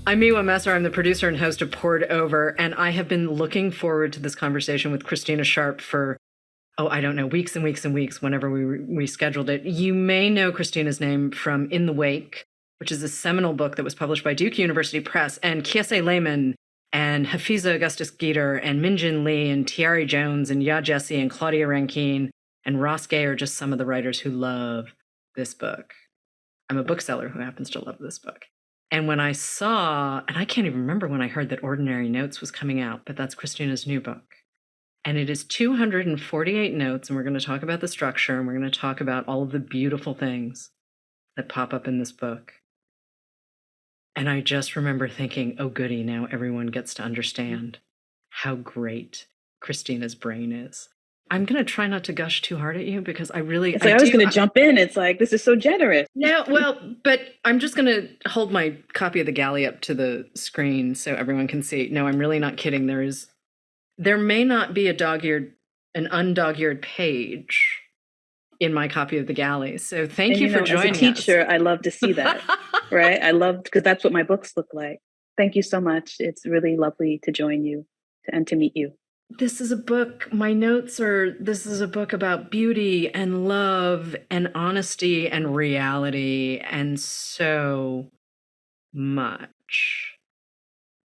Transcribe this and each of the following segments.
I'm Miwa Messer. I'm the producer and host of Poured Over, and I have been looking forward to this conversation with Christina Sharpe for, I don't know, weeks and weeks and weeks whenever we scheduled it. You may know Christina's name from In the Wake, which is a seminal book that was published by Duke University Press, and Kiese Lehman and Hafiza Augustus Geter and Minjin Lee and Tiari Jones and Ya Jesse and Claudia Rankine and Ross Gay are just some of the writers who love this book. I'm a bookseller who happens to love this book. And when I saw, and I can't even remember when I heard that Ordinary Notes was coming out, but that's Christina's new book. And it is 248 notes, and we're going to talk about the structure, and we're going to talk about all of the beautiful things that pop up in this book. And I just remember thinking, oh goody, now everyone gets to understand how great Christina's brain is. I'm going to try not to gush too hard at you because I really... It's like I was going to jump in. It's like, this is so generous. No, well, but I'm just going to hold my copy of the galley up to the screen so everyone can see. No, I'm really not kidding. There may not be an undog-eared page in my copy of the galley. So thank you for joining us. As a teacher, I love to see that, right? I love, because that's what my books look like. Thank you so much. It's really lovely to join you and to meet you. This is a book, my notes are, this is a book about beauty and love and honesty and reality and so much.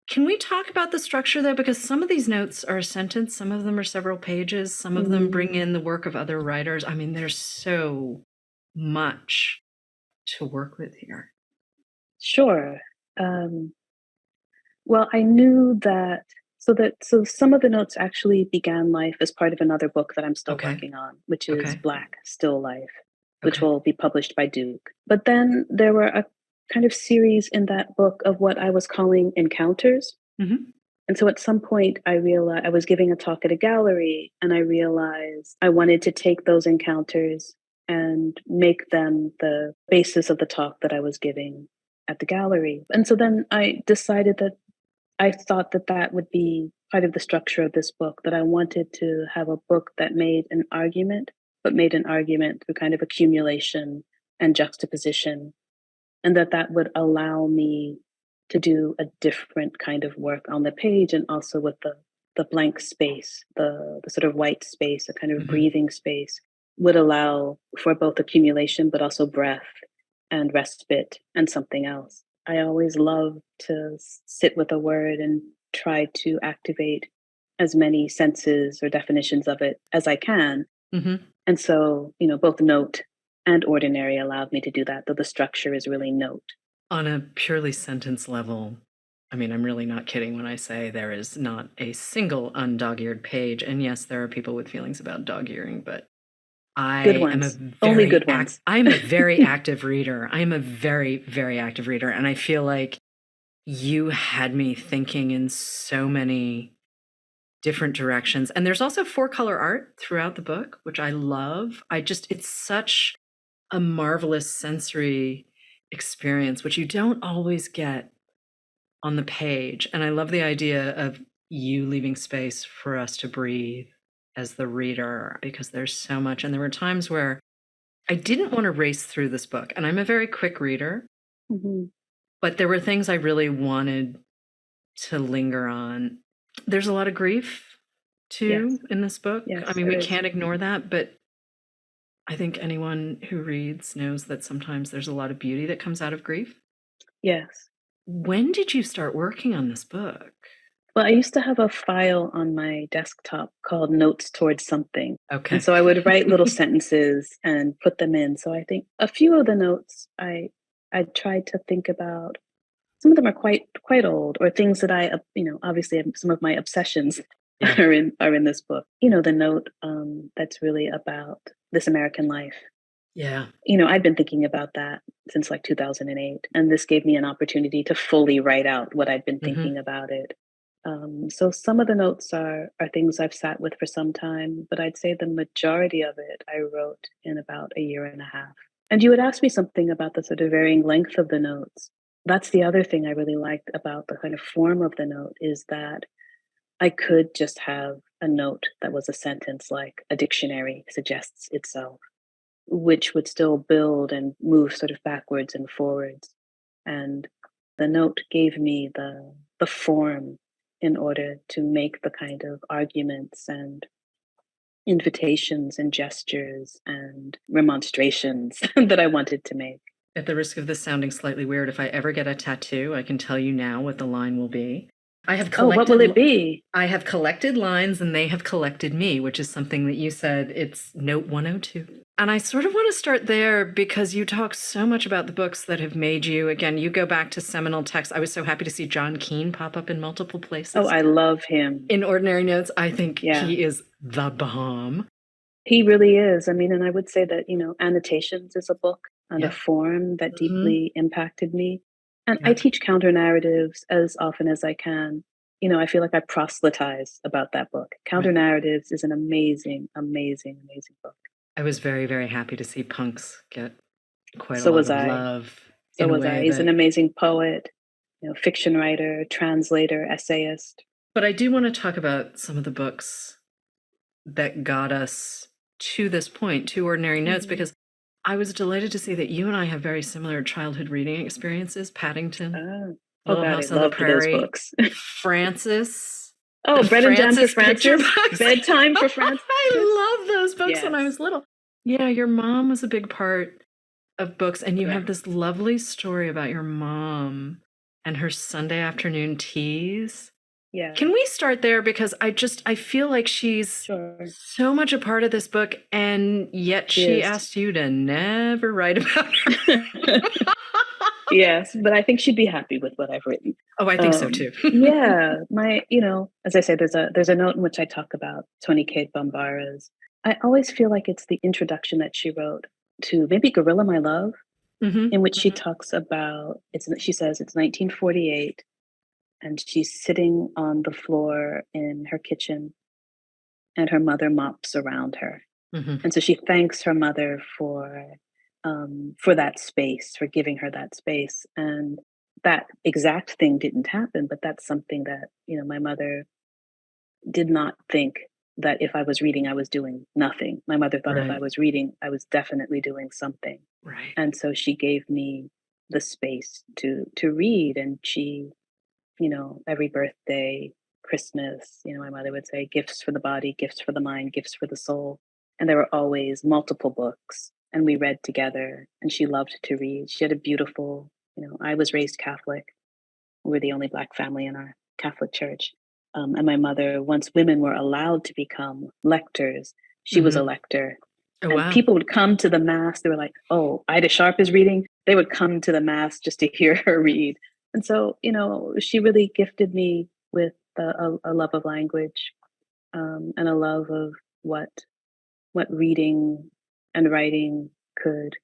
Can we talk about the structure though? Because some of these notes are a sentence, some of them are several pages, some of them bring in the work of other writers. I mean, there's so much to work with here. Sure. Well, I knew that So some of the notes actually began life as part of another book that I'm still working on, which is Black Still Life, which will be published by Duke. But then there were a kind of series in that book of what I was calling encounters. And so at some point I realized I was giving a talk at a gallery and I realized I wanted to take those encounters and make them the basis of the talk that I was giving at the gallery. And so then I decided that I thought that that would be part of the structure of this book, that I wanted to have a book that made an argument, but made an argument through kind of accumulation and juxtaposition, and that would allow me to do a different kind of work on the page and also with the blank space, the sort of white space, a kind of breathing space, would allow for both accumulation, but also breath and respite and something else. I always love to sit with a word and try to activate as many senses or definitions of it as I can. And so, both note and ordinary allowed me to do that, though the structure is really note. On a purely sentence level, I mean, I'm really not kidding when I say there is not a single undog-eared page. And yes, there are people with feelings about dog-earing, but I'm a very active reader. I am a very, very active reader. And I feel like you had me thinking in so many different directions. And there's also 4-color art throughout the book, which I love. It's such a marvelous sensory experience, which you don't always get on the page. And I love the idea of you leaving space for us to breathe as the reader, because there's so much. And there were times where I didn't want to race through this book, and I'm a very quick reader, but there were things I really wanted to linger on. There's a lot of grief too in this book. I mean, we can't ignore that, but I think anyone who reads knows that sometimes there's a lot of beauty that comes out of grief. Yes. When did you start working on this book? Well, I used to have a file on my desktop called Notes Towards Something. And so I would write little sentences and put them in. So I think a few of the notes I tried to think about. Some of them are quite old, or things that I, obviously some of my obsessions are in this book. The note that's really about this American life. Yeah. I've been thinking about that since like 2008. And this gave me an opportunity to fully write out what I'd been thinking about it. So some of the notes are things I've sat with for some time, but I'd say the majority of it I wrote in about a year and a half. And you had asked me something about the sort of varying length of the notes. That's the other thing I really liked about the kind of form of the note, is that I could just have a note that was a sentence like a dictionary suggests itself, which would still build and move sort of backwards and forwards. And The note gave me the form in order to make the kind of arguments and invitations and gestures and remonstrations that I wanted to make. At the risk of this sounding slightly weird, if I ever get a tattoo, I can tell you now what the line will be. What will it be? I have collected lines and they have collected me, which is something that you said. It's note 102. And I sort of want to start there because you talk so much about the books that have made you. Again, you go back to seminal texts. I was so happy to see John Keane pop up in multiple places. Oh, I love him. In Ordinary Notes, I think he is the bomb. He really is. I mean, and I would say that, Annotations is a book and a form that deeply impacted me. And I teach counter narratives as often as I can. I feel like I proselytize about that book. Counter narratives is an amazing, amazing, amazing book. I was very, very happy to see Punks get quite a lot of love. So was I. He's an amazing poet, fiction writer, translator, essayist. But I do want to talk about some of the books that got us to this point, to Ordinary Notes, because I was delighted to see that you and I have very similar childhood reading experiences. Paddington, Little House on the Prairie, those books. Francis. Bread and Jam for Francis. Bedtime for Francis. I love those books when I was little. Yeah, your mom was a big part of books, and you have this lovely story about your mom and her Sunday afternoon teas. Yeah. Can we start there? Because I feel like she's so much a part of this book, and yet she asked you to never write about her. Yes, but I think she'd be happy with what I've written. Oh, I think so too. As I say, there's a note in which I talk about Toni Cade Bambara's. I always feel like it's the introduction that she wrote to maybe Gorilla My Love, in which she talks about, she says it's 1948. And she's sitting on the floor in her kitchen and her mother mops around her. And so she thanks her mother for that space, for giving her that space. And that exact thing didn't happen, but that's something that, my mother did not think that if I was reading, I was doing nothing. My mother thought if I was reading, I was definitely doing something. Right. And so she gave me the space to read, and she, every birthday, Christmas, my mother would say, gifts for the body, gifts for the mind, gifts for the soul. And there were always multiple books, and we read together, and she loved to read. She had a beautiful, I was raised Catholic. We're the only Black family in our Catholic church. And my mother, once women were allowed to become lectors, she was a lector. Oh, and people would come to the Mass. They were like, oh, Ida Sharpe is reading. They would come to the Mass just to hear her read. And so, she really gifted me with a love of language, and a love of what reading and writing could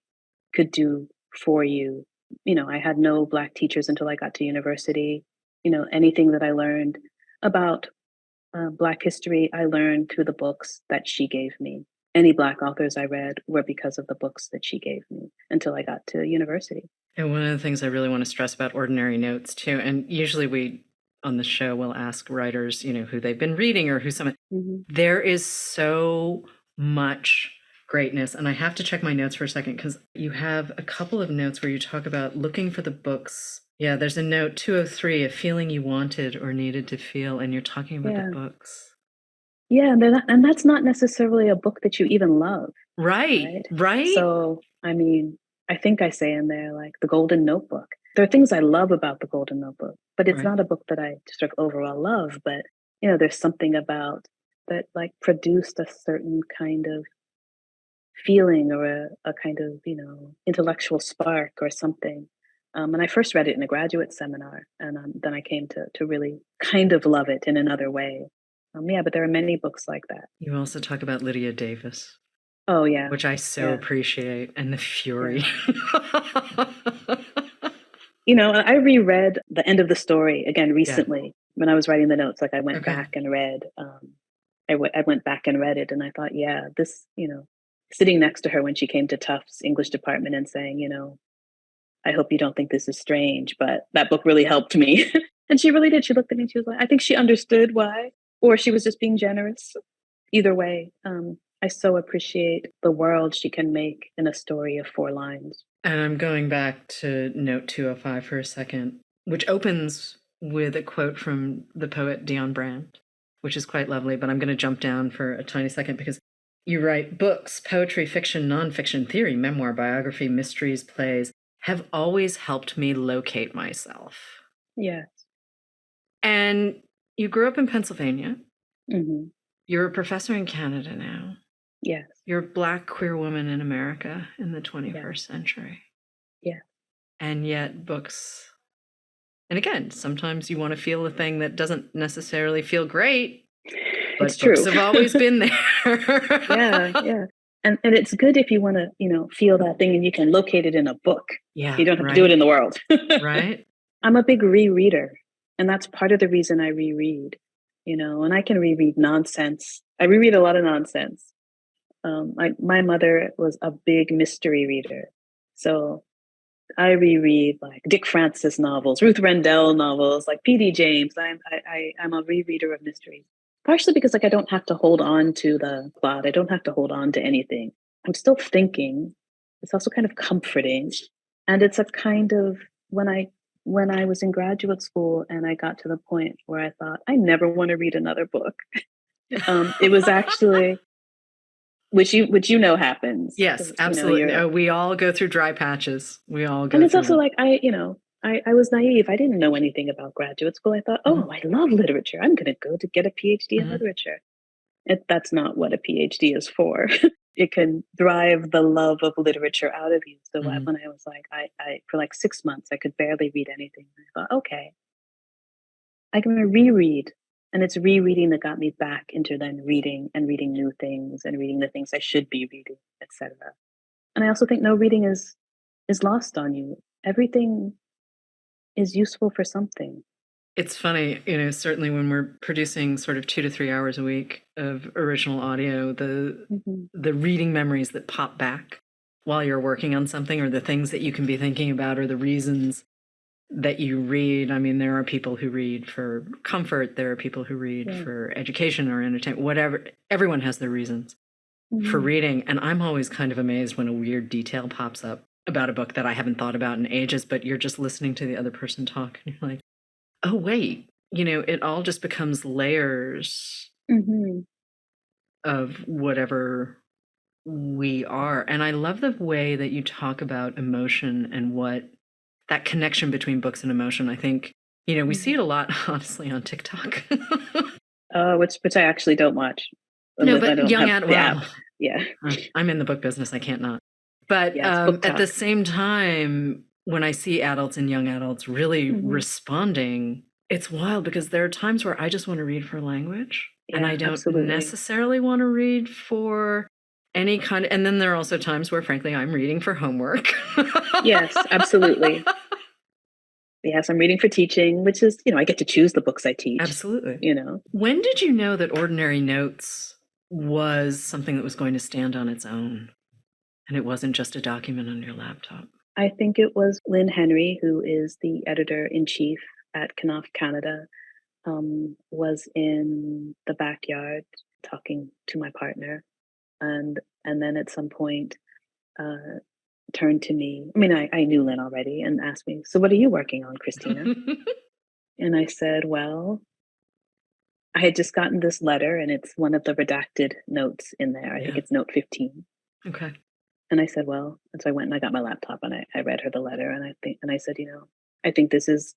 do for you. I had no Black teachers until I got to university. Anything that I learned about Black history, I learned through the books that she gave me. Any Black authors I read were because of the books that she gave me until I got to university. And one of the things I really want to stress about Ordinary Notes too, and usually we on the show will ask writers, who they've been reading or who someone, there is so much greatness. And I have to check my notes for a second because you have a couple of notes where you talk about looking for the books. Yeah, there's a note 203, a feeling you wanted or needed to feel, and you're talking about the books. Yeah, and that's not necessarily a book that you even love. Right. So, I mean, I think I say in there, like The Golden Notebook. There are things I love about The Golden Notebook, but it's not a book that I sort of overall love. But, there's something about that, like, produced a certain kind of feeling or a kind of, intellectual spark or something. And I first read it in a graduate seminar, and then I came to really kind of love it in another way. But there are many books like that. You also talk about Lydia Davis. Oh, yeah. Which I so appreciate. And the fury. Yeah. I reread the end of the story again recently when I was writing the notes. Like I went back and read, I went back and read it, and I thought, this, sitting next to her when she came to Tufts English department and saying, I hope you don't think this is strange, but that book really helped me. And she really did. She looked at me and she was like, I think she understood why, or she was just being generous. Either way, I so appreciate the world she can make in a story of 4 lines. And I'm going back to note 205 for a second. which opens with a quote from the poet Dion Brand, which is quite lovely, but I'm going to jump down for a tiny second because you write, books, poetry, fiction, nonfiction, theory, memoir, biography, mysteries, plays have always helped me locate myself. Yes. And you grew up in Pennsylvania. Mm-hmm. You're a professor in Canada now. Yes. You're a Black queer woman in America in the 21st century. Yeah. And yet books, and again, sometimes you want to feel a thing that doesn't necessarily feel great, but it's books true. have always been there. Yeah. And it's good if you want to, feel that thing and you can locate it in a book. Yeah. You don't have to do it in the world. Right. I'm a big rereader. And that's part of the reason I reread, and I can reread nonsense. I reread a lot of nonsense. My mother was a big mystery reader. So I reread like Dick Francis novels, Ruth Rendell novels, like P.D. James. I'm a rereader of mysteries. Partially because I don't have to hold on to the plot. I don't have to hold on to anything. I'm still thinking. It's also kind of comforting. And it's a kind of when I was in graduate school and I got to the point where I thought, I never want to read another book. It was actually which happens. Yes, absolutely. We all go through dry patches. We all go. And it's also like I was naive. I didn't know anything about graduate school. I thought, oh, I love literature. I'm going to go to get a PhD in literature. That's not what a PhD is for. It can drive the love of literature out of you. So when I was like, I for like 6 months, I could barely read anything. I thought, okay, I can reread. And it's rereading that got me back into then reading and reading new things and reading the things I should be reading, etc. And I also think no reading is lost on you. Everything is useful for something. It's funny, certainly when we're producing sort of 2 to 3 hours a week of original audio, the reading memories that pop back while you're working on something, or the things that you can be thinking about, or the reasons that you read. I mean, there are people who read for comfort. There are people who read for education or entertainment, whatever. Everyone has their reasons for reading. And I'm always kind of amazed when a weird detail pops up about a book that I haven't thought about in ages, but you're just listening to the other person talk and you're like, oh, wait, it all just becomes layers of whatever we are. And I love the way that you talk about emotion and what that connection between books and emotion. I think, we see it a lot, honestly, on TikTok. Which I actually don't watch. No, but young adult. Well, yeah. I'm in the book business. I can't not. But at the same time, when I see adults and young adults really responding, it's wild because there are times where I just want to read for language. Yeah, and I don't necessarily want to read for any kind of, and then there are also times where, frankly, I'm reading for homework. Yes, absolutely. Yes, I'm reading for teaching, which is, I get to choose the books I teach. Absolutely. When did you know that Ordinary Notes was something that was going to stand on its own and it wasn't just a document on your laptop? I think it was Lynn Henry, who is the editor-in-chief at Knopf Canada, was in the backyard talking to my partner, and then at some point turned to me. I mean, I knew Lynn already, and asked me, "So what are you working on, Christina?" And I said, "Well, I had just gotten this letter, and it's one of the redacted notes in there. I think it's note 15." Okay. And I said, "Well," and so I went and I got my laptop and I read her the letter, and I said, I think this is,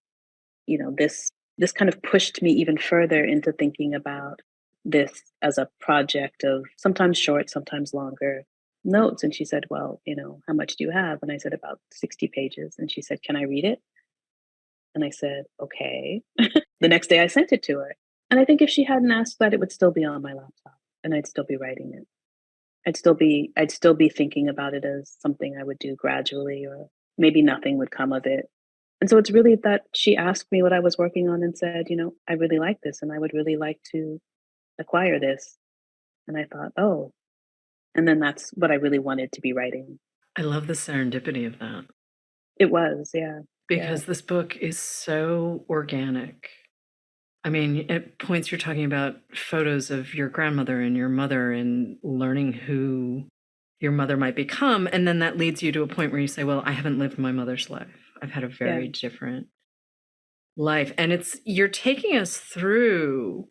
this kind of pushed me even further into thinking about this as a project of sometimes short, sometimes longer notes. And she said, "Well, how much do you have?" And I said, "About 60 pages." And she said, "Can I read it?" And I said, "Okay." The next day I sent it to her. And I think if she hadn't asked that, it would still be on my laptop and I'd still be writing it. I'd still be thinking about it as something I would do gradually, or maybe nothing would come of it. And so it's really that she asked me what I was working on and said, "I really like this and I would really like to acquire this." And I thought, oh, and then that's what I really wanted to be writing. I love the serendipity of that. It was, yeah. Because this book is so organic. I mean, at points you're talking about photos of your grandmother and your mother and learning who your mother might become. And then that leads you to a point where you say, well, I haven't lived my mother's life. I've had a very different life. And you're taking us through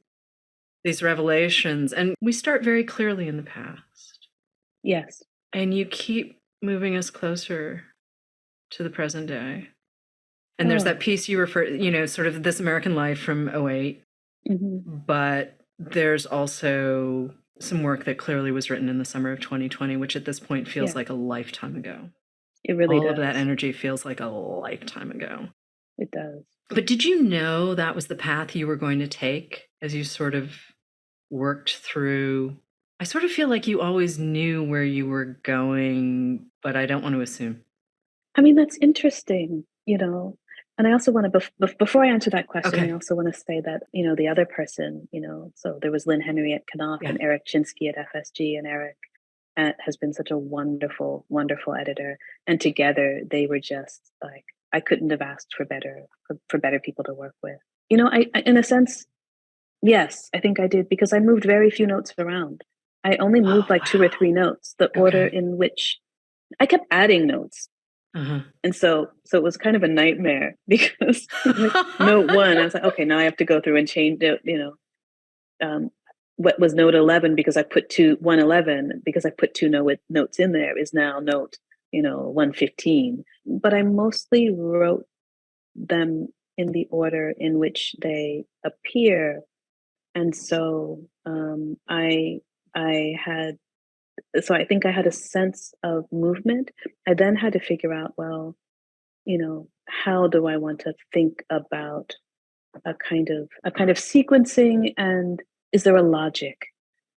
these revelations, and we start very clearly in the past. Yes. And you keep moving us closer to the present day. And there's that piece you refer, sort of This American Life from '08. Mm-hmm. But there's also some work that clearly was written in the summer of 2020, which at this point feels like a lifetime ago. It really does. All of that energy feels like a lifetime ago. It does. But did you know that was the path you were going to take as you sort of worked through? I sort of feel like you always knew where you were going, but I don't want to assume. I mean, that's interesting, and I also want to, before I answer that question, I also want to say that, the other person, so there was Lynn Henriette Knopf and Eric Chinsky at FSG, and Eric has been such a wonderful, wonderful editor. And together they were just like, I couldn't have asked for better people to work with. I in a sense, yes, I think I did, because I moved very few notes around. I only moved 2 or 3 notes, the order in which I kept adding notes. And so it was kind of a nightmare, because note 1, I was like, okay, now I have to go through and change it, what was note 11, because I put 111, because I put 2 notes in there, is now note, 115. But I mostly wrote them in the order in which they appear. And so I think I had a sense of movement. I then had to figure out, well, how do I want to think about a kind of sequencing, and is there a logic?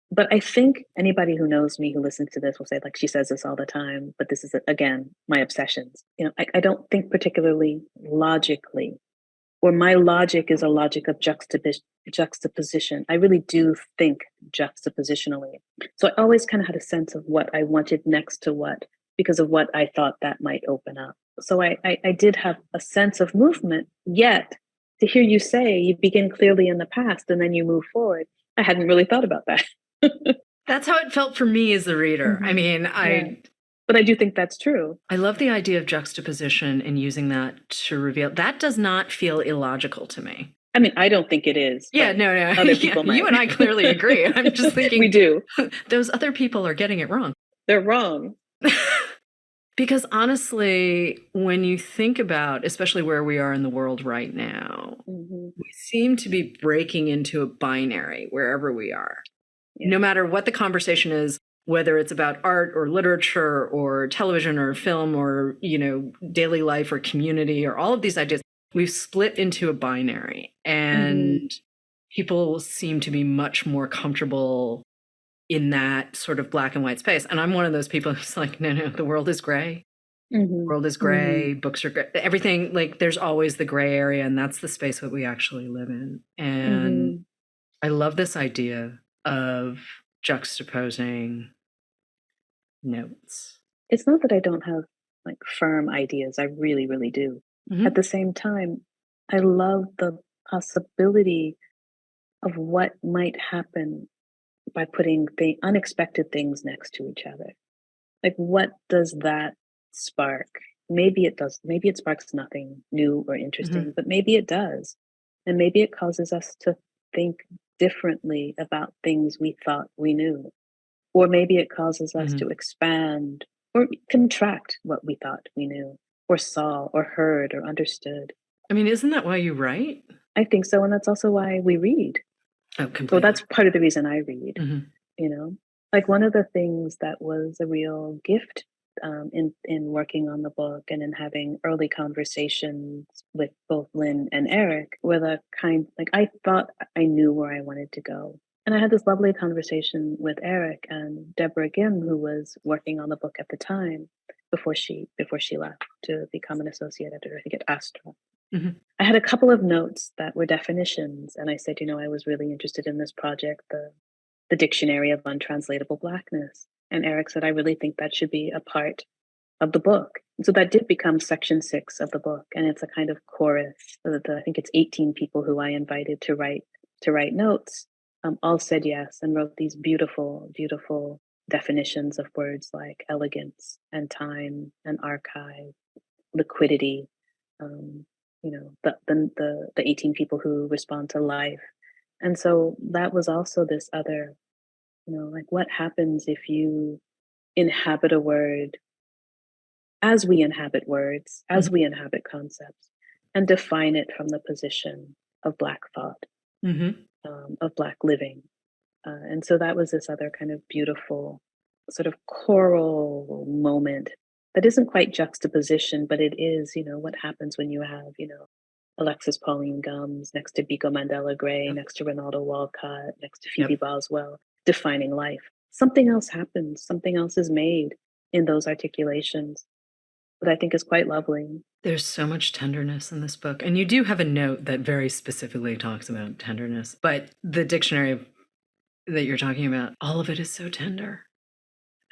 But I think anybody who knows me, who listens to this, will say, like, she says this all the time, but this is, again, my obsessions. I don't think particularly logically, or my logic is a logic of juxtaposition. I really do think juxtapositionally. So I always kind of had a sense of what I wanted next to what, because of what I thought that might open up. So I did have a sense of movement, yet to hear you say you begin clearly in the past and then you move forward, I hadn't really thought about that. That's how it felt for me as the reader. I mean, but I do think that's true. I love the idea of juxtaposition and using that to reveal. That does not feel illogical to me. I mean, I don't think it is. Yeah, no. Other people might. You and I clearly agree. I'm just thinking. We do. Those other people are getting it wrong. They're wrong. Because honestly, when you think about, especially where we are in the world right now, we seem to be breaking into a binary wherever we are. Yeah. No matter what the conversation is, whether it's about art or literature or television or film or, daily life or community or all of these ideas, we've split into a binary. And people seem to be much more comfortable in that sort of black and white space. And I'm one of those people who's like, no, the world is gray. The world is gray. Books are gray. Everything, like, there's always the gray area, and that's the space that we actually live in. And I love this idea of juxtaposing notes. It's not that I don't have firm ideas. I really, really do. At the same time, I love the possibility of what might happen by putting the unexpected things next to each other. Like, what does that spark? Maybe it does. Maybe it sparks nothing new or interesting, but maybe it does. And maybe it causes us to think differently about things we thought we knew. Or maybe it causes us to expand or contract what we thought we knew or saw or heard or understood. I mean, isn't that why you write? I think so. And that's also why we read. Oh, completely. So that's part of the reason I read, Like, one of the things that was a real gift in working on the book and in having early conversations with both Lynn and Eric were the kind, I thought I knew where I wanted to go. And I had this lovely conversation with Eric and Deborah Gim, who was working on the book at the time before she left to become an associate editor, I think, at Astra. I had a couple of notes that were definitions, and I said, I was really interested in this project, the Dictionary of Untranslatable Blackness. And Eric said, I really think that should be a part of the book. And so that did become section 6 of the book, and it's a kind of chorus. I think it's 18 people who I invited to write notes. All said yes and wrote these beautiful, beautiful definitions of words like elegance and time and archive, liquidity, the 18 people who respond to life. And so that was also this other, like what happens if you inhabit a word as we inhabit words, as we inhabit concepts, and define it from the position of Black thought, of Black living. And so that was this other kind of beautiful sort of choral moment that isn't quite juxtaposition, but it is, what happens when you have, Alexis Pauline Gumbs next to Biko Mandela Gray, next to Ronaldo Walcott, next to Phoebe Boswell, defining life. Something else happens, something else is made in those articulations that I think is quite lovely. There's so much tenderness in this book. And you do have a note that very specifically talks about tenderness, but the dictionary that you're talking about, all of it is so tender.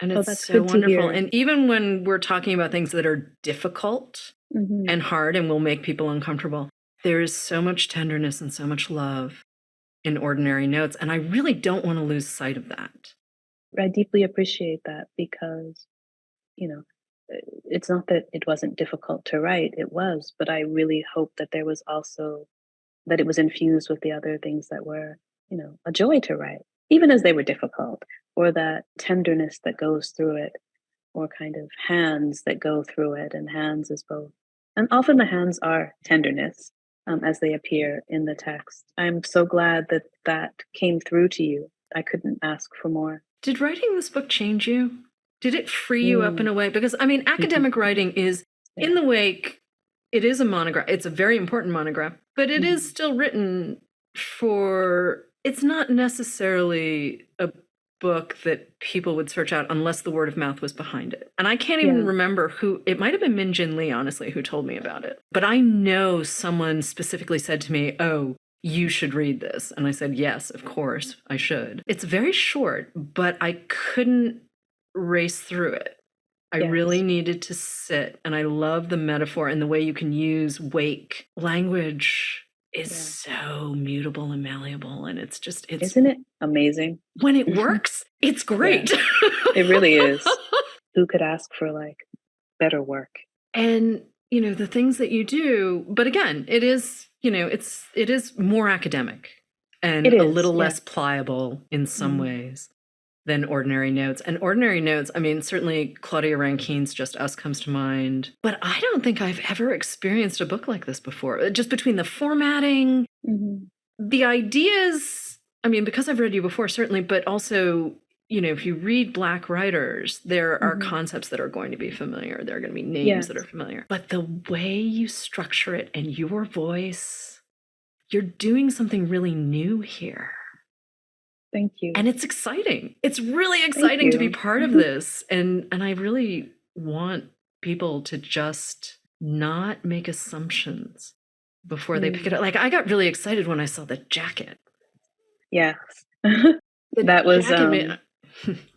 And it's so wonderful. And even when we're talking about things that are difficult and hard and will make people uncomfortable, there is so much tenderness and so much love in Ordinary Notes. And I really don't want to lose sight of that. I deeply appreciate that because, it's not that it wasn't difficult to write, it was, but I really hope that there was also, that it was infused with the other things that were, a joy to write, even as they were difficult, or that tenderness that goes through it, or kind of hands that go through it, and hands is both. And often the hands are tenderness as they appear in the text. I'm so glad that that came through to you. I couldn't ask for more. Did writing this book change you? Did it free you up in a way? Because, I mean, academic writing is, in the wake, it is a monograph. It's a very important monograph, but it is still written for, it's not necessarily a book that people would search out unless the word of mouth was behind it. And I can't even remember who, it might have been Min Jin Lee, honestly, who told me about it. But I know someone specifically said to me, oh, you should read this. And I said, yes, of course, I should. It's very short, but I couldn't race through it. I really needed to sit, and I love the metaphor and the way you can use wake. Language is so mutable and malleable, and it's isn't it amazing? When it works, it's great. It really is. Who could ask for like better work? And the things that you do, but again, it is, it is more academic and a little less pliable in some ways than Ordinary Notes. And Ordinary Notes, I mean, certainly Claudia Rankine's Just Us comes to mind, but I don't think I've ever experienced a book like this before. Just between the formatting, the ideas, I mean, because I've read you before, certainly, but also, if you read Black writers, there are concepts that are going to be familiar. There are going to be names that are familiar. But the way you structure it and your voice, you're doing something really new here. Thank you. And it's exciting. It's really exciting to be part of this. And I really want people to just not make assumptions before they pick it up. Like, I got really excited when I saw the jacket. Yes. That was...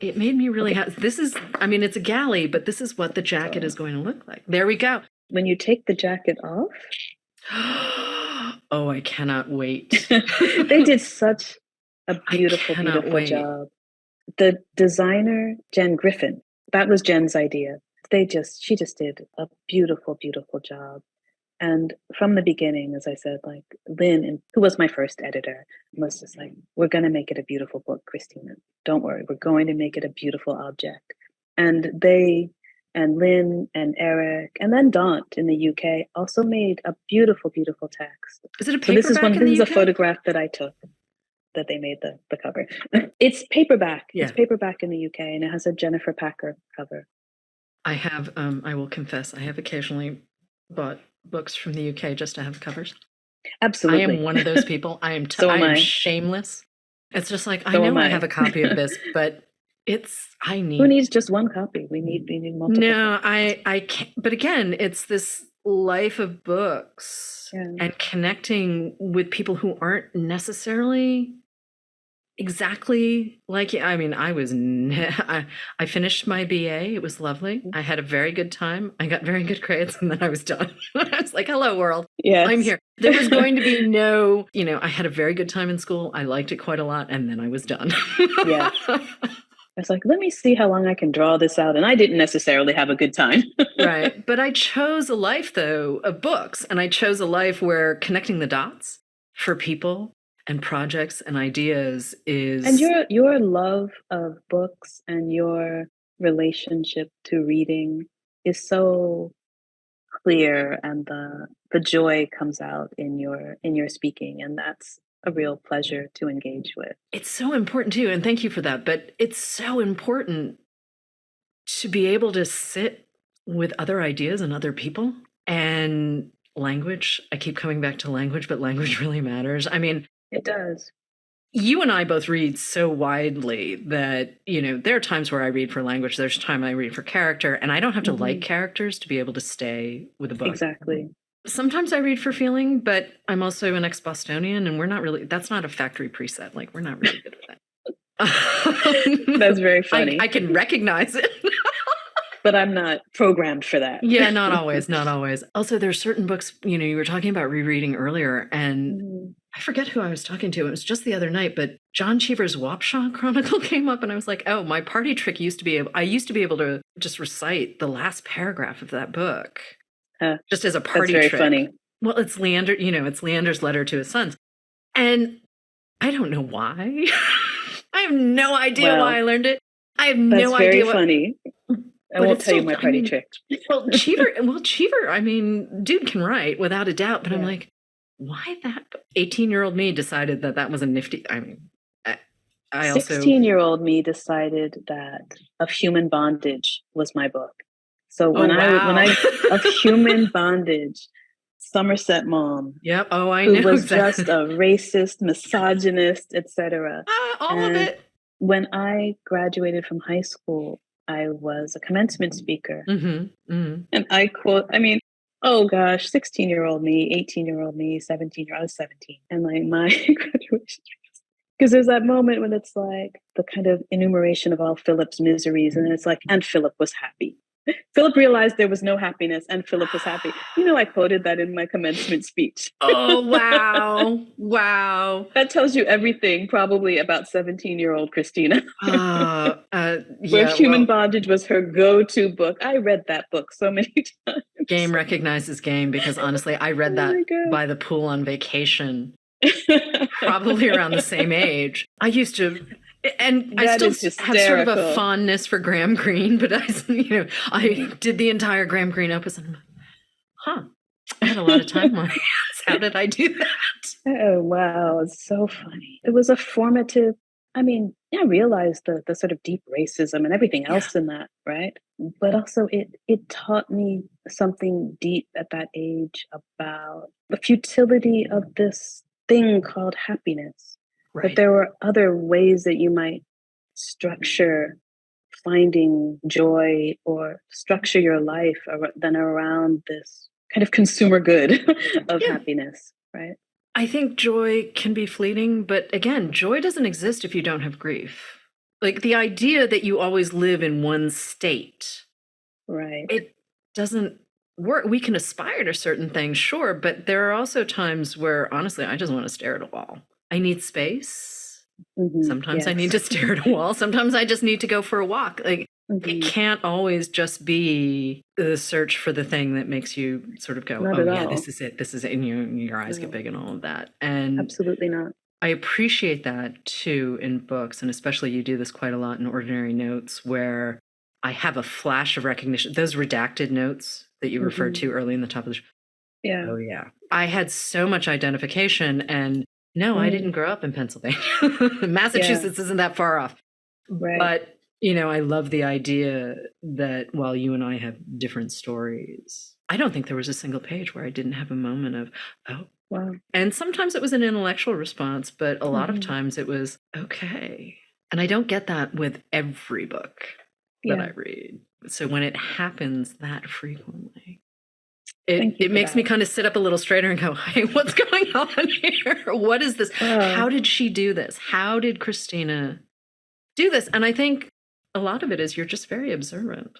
it made me really happy. This is, I mean, it's a galley, but this is what the jacket is going to look like. There we go. When you take the jacket off... Oh, I cannot wait. They did such a beautiful job. The designer, Jen Griffin, that was Jen's idea. She just did a beautiful, beautiful job. And from the beginning, as I said, like Lynn, who was my first editor, was just like, we're going to make it a beautiful book, Christina. Don't worry, we're going to make it a beautiful object. And Lynn and Eric, and then Daunt in the UK also made a beautiful, beautiful text. Is it a paperback? So this is a photograph that I took, that they made the cover. It's paperback. Yeah. It's paperback in the UK, and it has a Jennifer Packer cover. I have, I will confess, I have occasionally bought books from the UK just to have covers. Absolutely. I am one of those people. I am shameless. It's just like, I know I have a copy of this, but who needs just one copy? We need multiple. No, I can't. But again, it's this life of books and connecting with people who aren't necessarily exactly like you. I mean, I finished my BA. It was lovely. I had a very good time. I got very good grades, and then I was done. I was like, hello, world. Yes. I'm here. There was going to be no, I had a very good time in school. I liked it quite a lot, and then I was done. Yes. was like, let me see how long I can draw this out. And I didn't necessarily have a good time. Right. But I chose a life, though, of books. And I chose a life where connecting the dots for people and projects and ideas is... And your love of books and your relationship to reading is so clear, and the joy comes out in your speaking, and that's a real pleasure to engage with. It's so important too, and thank you for that. But it's so important to be able to sit with other ideas and other people, and language. I keep coming back to language, but language really matters. I mean, it does. You and I both read so widely that, there are times where I read for language. There's time I read for character, and I don't have to like characters to be able to stay with a book. Exactly. Sometimes I read for feeling, but I'm also an ex-Bostonian, and that's not a factory preset. Like, we're not really good at that. That's very funny. I can recognize it. But I'm not programmed for that. Yeah, not always, not always. Also, there's certain books, you were talking about rereading earlier, and I forget who I was talking to. It was just the other night, but John Cheever's Wapshaw Chronicle came up, and I was like, oh, my party trick I used to be able to just recite the last paragraph of that book. Just as a party trick. That's very funny. Well, it's Leander, it's Leander's letter to his sons. And I don't know why. I have no idea why I learned it. I have no idea. That's very funny. I won't tell you my party trick. Well, Cheever, dude can write without a doubt, but I'm like, why that 18-year-old me decided that was a nifty, I also 16-year-old me decided that Of Human Bondage was my book. So when I Of Human Bondage, Somerset Maugham. Yep. Oh, I know. Who was just a racist, misogynist, etc. All of it. When I graduated from high school, I was a commencement speaker. And I quote, oh gosh, 16-year-old me, 18-year-old me, 17-year-old, I was 17. And like my graduation, because there's that moment when it's like the kind of enumeration of all Philip's miseries. And it's like, and Philip was happy. Philip realized there was no happiness, and Philip was happy. I quoted that in my commencement speech. Oh, wow. Wow. That tells you everything probably about 17-year-old Christina. Where Human Bondage was her go-to book. I read that book so many times. Game recognizes game, because honestly, I read that by the pool on vacation, probably around the same age. I used to... And I still have sort of a fondness for Graham Greene, but I did the entire Graham Greene opus, and I had a lot of time on my hands. How did I do that? Oh, wow. It's so funny. It was a formative, I realized the sort of deep racism and everything else in that, right? But also it taught me something deep at that age about the futility of this thing called happiness. Right. But there were other ways that you might structure finding joy or structure your life than around this kind of consumer good of happiness, right? I think joy can be fleeting, but again, joy doesn't exist if you don't have grief. Like the idea that you always live in one state, right? It doesn't work. We can aspire to certain things, sure, but there are also times where, honestly, I just want to stare at a wall. I need space. Sometimes I need to stare at a wall. Sometimes I just need to go for a walk. Like it can't always just be the search for the thing that makes you sort of go, this is it. This is it. And your eyes get big and all of that. And absolutely not. I appreciate that too in books. And especially you do this quite a lot in Ordinary Notes, where I have a flash of recognition. Those redacted notes that you referred to early in the top of the show. Yeah. Oh yeah. I had so much identification, and no, I didn't grow up in Pennsylvania. Massachusetts isn't that far off. Right. But, I love the idea that while you and I have different stories, I don't think there was a single page where I didn't have a moment of, oh, wow. And sometimes it was an intellectual response, but a lot of times it was, okay. And I don't get that with every book that I read. So when it happens that frequently, it makes me kind of sit up a little straighter and go, hey, what's going on here? What is this? How did she do this? How did Christina do this? And I think a lot of it is you're just very observant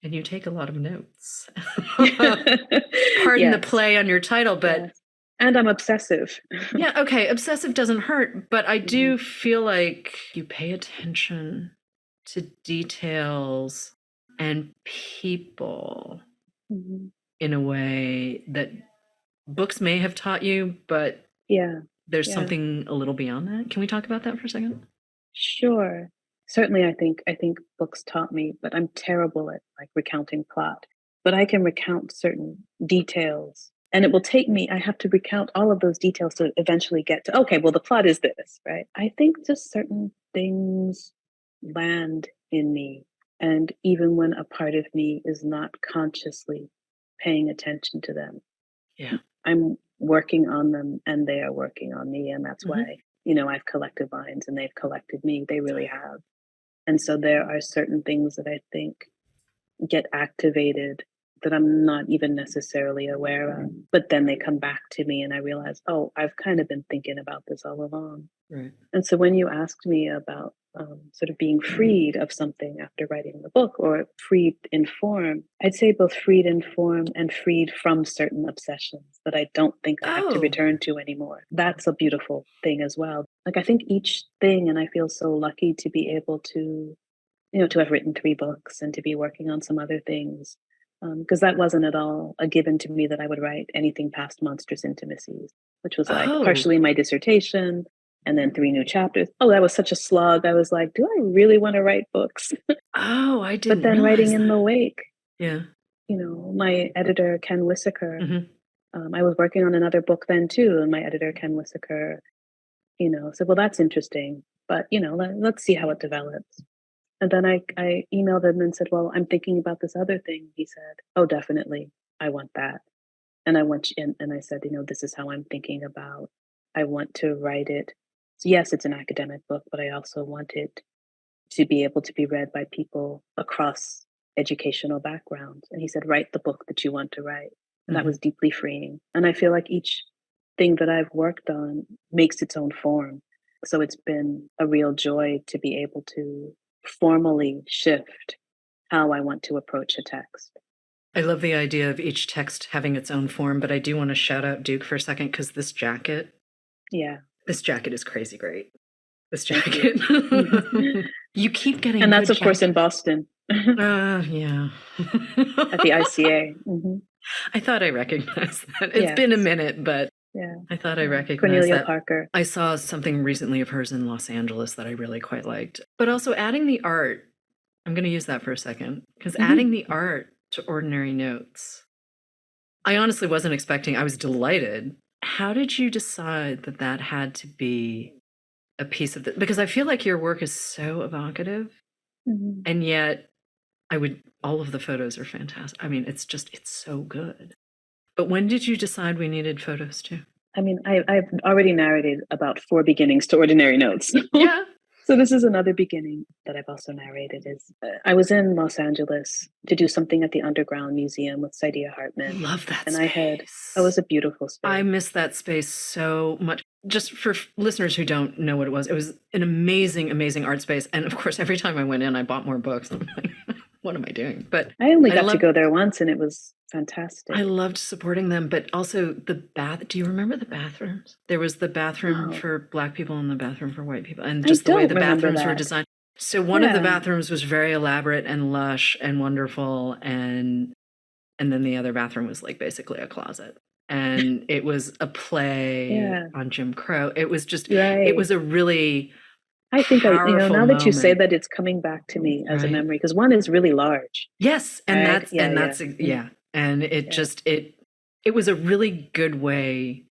and you take a lot of notes. Pardon the play on your title, but... And I'm obsessive. Yeah, okay, obsessive doesn't hurt, but I do feel like you pay attention to details and people in a way that books may have taught you, but there's something a little beyond that. Can we talk about that for a second? Sure. Certainly, I think books taught me, but I'm terrible at like recounting plot. But I can recount certain details, and it will take me. I have to recount all of those details to eventually get to okay. Well, the plot is this, right? I think just certain things land in me, and even when a part of me is not consciously paying attention to them, I'm working on them, and they are working on me, and that's why I've collected lines and they've collected me. They really have. And so there are certain things that I think get activated that I'm not even necessarily aware of, but then they come back to me and I realize, oh, I've kind of been thinking about this all along. Right. And so when you asked me about sort of being freed of something after writing the book or freed in form, I'd say both freed in form and freed from certain obsessions that I don't think I have to return to anymore. That's a beautiful thing as well. Like I think each thing, and I feel so lucky to be able to, to have written 3 books and to be working on some other things. Because that wasn't at all a given to me that I would write anything past Monstrous Intimacies, which was like partially my dissertation, and then 3 new chapters. Oh, that was such a slog. I was like, do I really want to write books? I didn't. But then writing in the wake. Yeah. My editor, Ken Wissaker, I was working on another book then too. And my editor, Ken Wissaker, said, well, that's interesting, but, let's see how it develops. And then I emailed him and said, well, I'm thinking about this other thing. He said, oh, definitely. I want that. And and I said, this is how I'm thinking about, I want to write it. So yes, it's an academic book, but I also want it to be able to be read by people across educational backgrounds. And he said, write the book that you want to write. And that was deeply freeing. And I feel like each thing that I've worked on makes its own form. So it's been a real joy to be able to formally shift how I want to approach a text. I love the idea of each text having its own form, but I do want to shout out Duke for a second because this jacket. Yeah. This jacket is crazy great. This jacket. You keep getting and that's of course in Boston. Yeah. At the ICA. I thought I recognized that. It's been a minute, but I thought I recognized Cornelia that. Parker. I saw something recently of hers in Los Angeles that I really quite liked. But also adding the art, I'm going to use that for a second, because adding the art to Ordinary Notes, I honestly wasn't expecting. I was delighted. How did you decide that that had to be a piece of it? Because I feel like your work is so evocative, and yet all of the photos are fantastic. I mean, it's so good. But when did you decide we needed photos too? I mean, I've already narrated about 4 beginnings to Ordinary Notes. Yeah. So this is another beginning that I've also narrated. I was in Los Angeles to do something at the Underground Museum with Saidiya Hartman. Love that and space. That was a beautiful space. I miss that space so much. Just for listeners who don't know what it was an amazing, amazing art space. And of course, every time I went in, I bought more books. I'm like, what am I doing? But I only got to go there once, and it was fantastic. I loved supporting them, but also do you remember the bathrooms? There was the bathroom for Black people and the bathroom for white people, and just the way the bathrooms were designed. So one of the bathrooms was very elaborate and lush and wonderful, and then the other bathroom was like basically a closet. And it was a play on Jim Crow. It was just, it was a really I think now that you say that, it's coming back to me as a memory, because one is really large. Yes, and that's and it just it was a really good way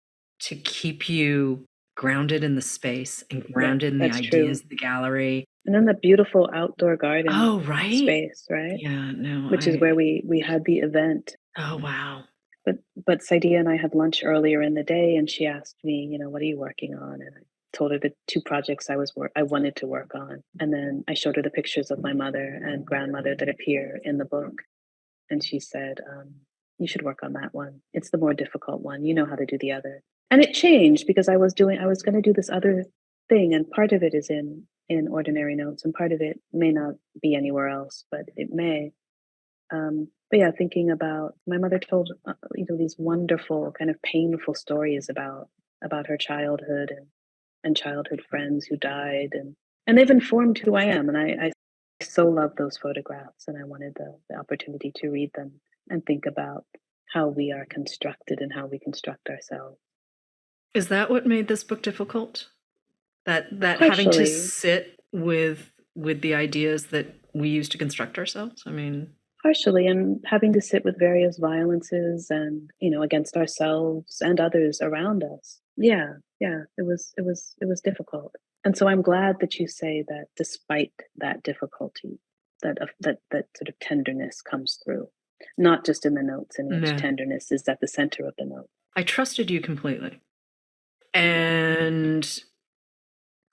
to keep you grounded in the space and grounded in the ideas of the gallery. And then the beautiful outdoor garden space, right? Yeah, no. Which is where we had the event. Oh, wow. But Saidiya and I had lunch earlier in the day, and she asked me, what are you working on? And I told her the 2 projects I wanted to work on. And then I showed her the pictures of my mother and grandmother that appear in the book. And she said, you should work on that one. It's the more difficult one. You know how to do the other. And it changed because I was going to do this other thing. And part of it is in Ordinary Notes, and part of it may not be anywhere else, but it may. But yeah, thinking about my mother told, these wonderful kind of painful stories about her childhood and childhood friends who died. And they've informed who I am. And I so love those photographs, and I wanted the opportunity to read them and think about how we are constructed and how we construct ourselves. Is that what made this book difficult? That having to Partially. sit with the ideas that we use to construct ourselves? I mean, Partially, and having to sit with various violences and, against ourselves and others around us. Yeah, yeah, it was difficult. And so I'm glad that you say that despite that difficulty, that sort of tenderness comes through, not just in the notes in which no. tenderness is at the center of the note. I trusted you completely. And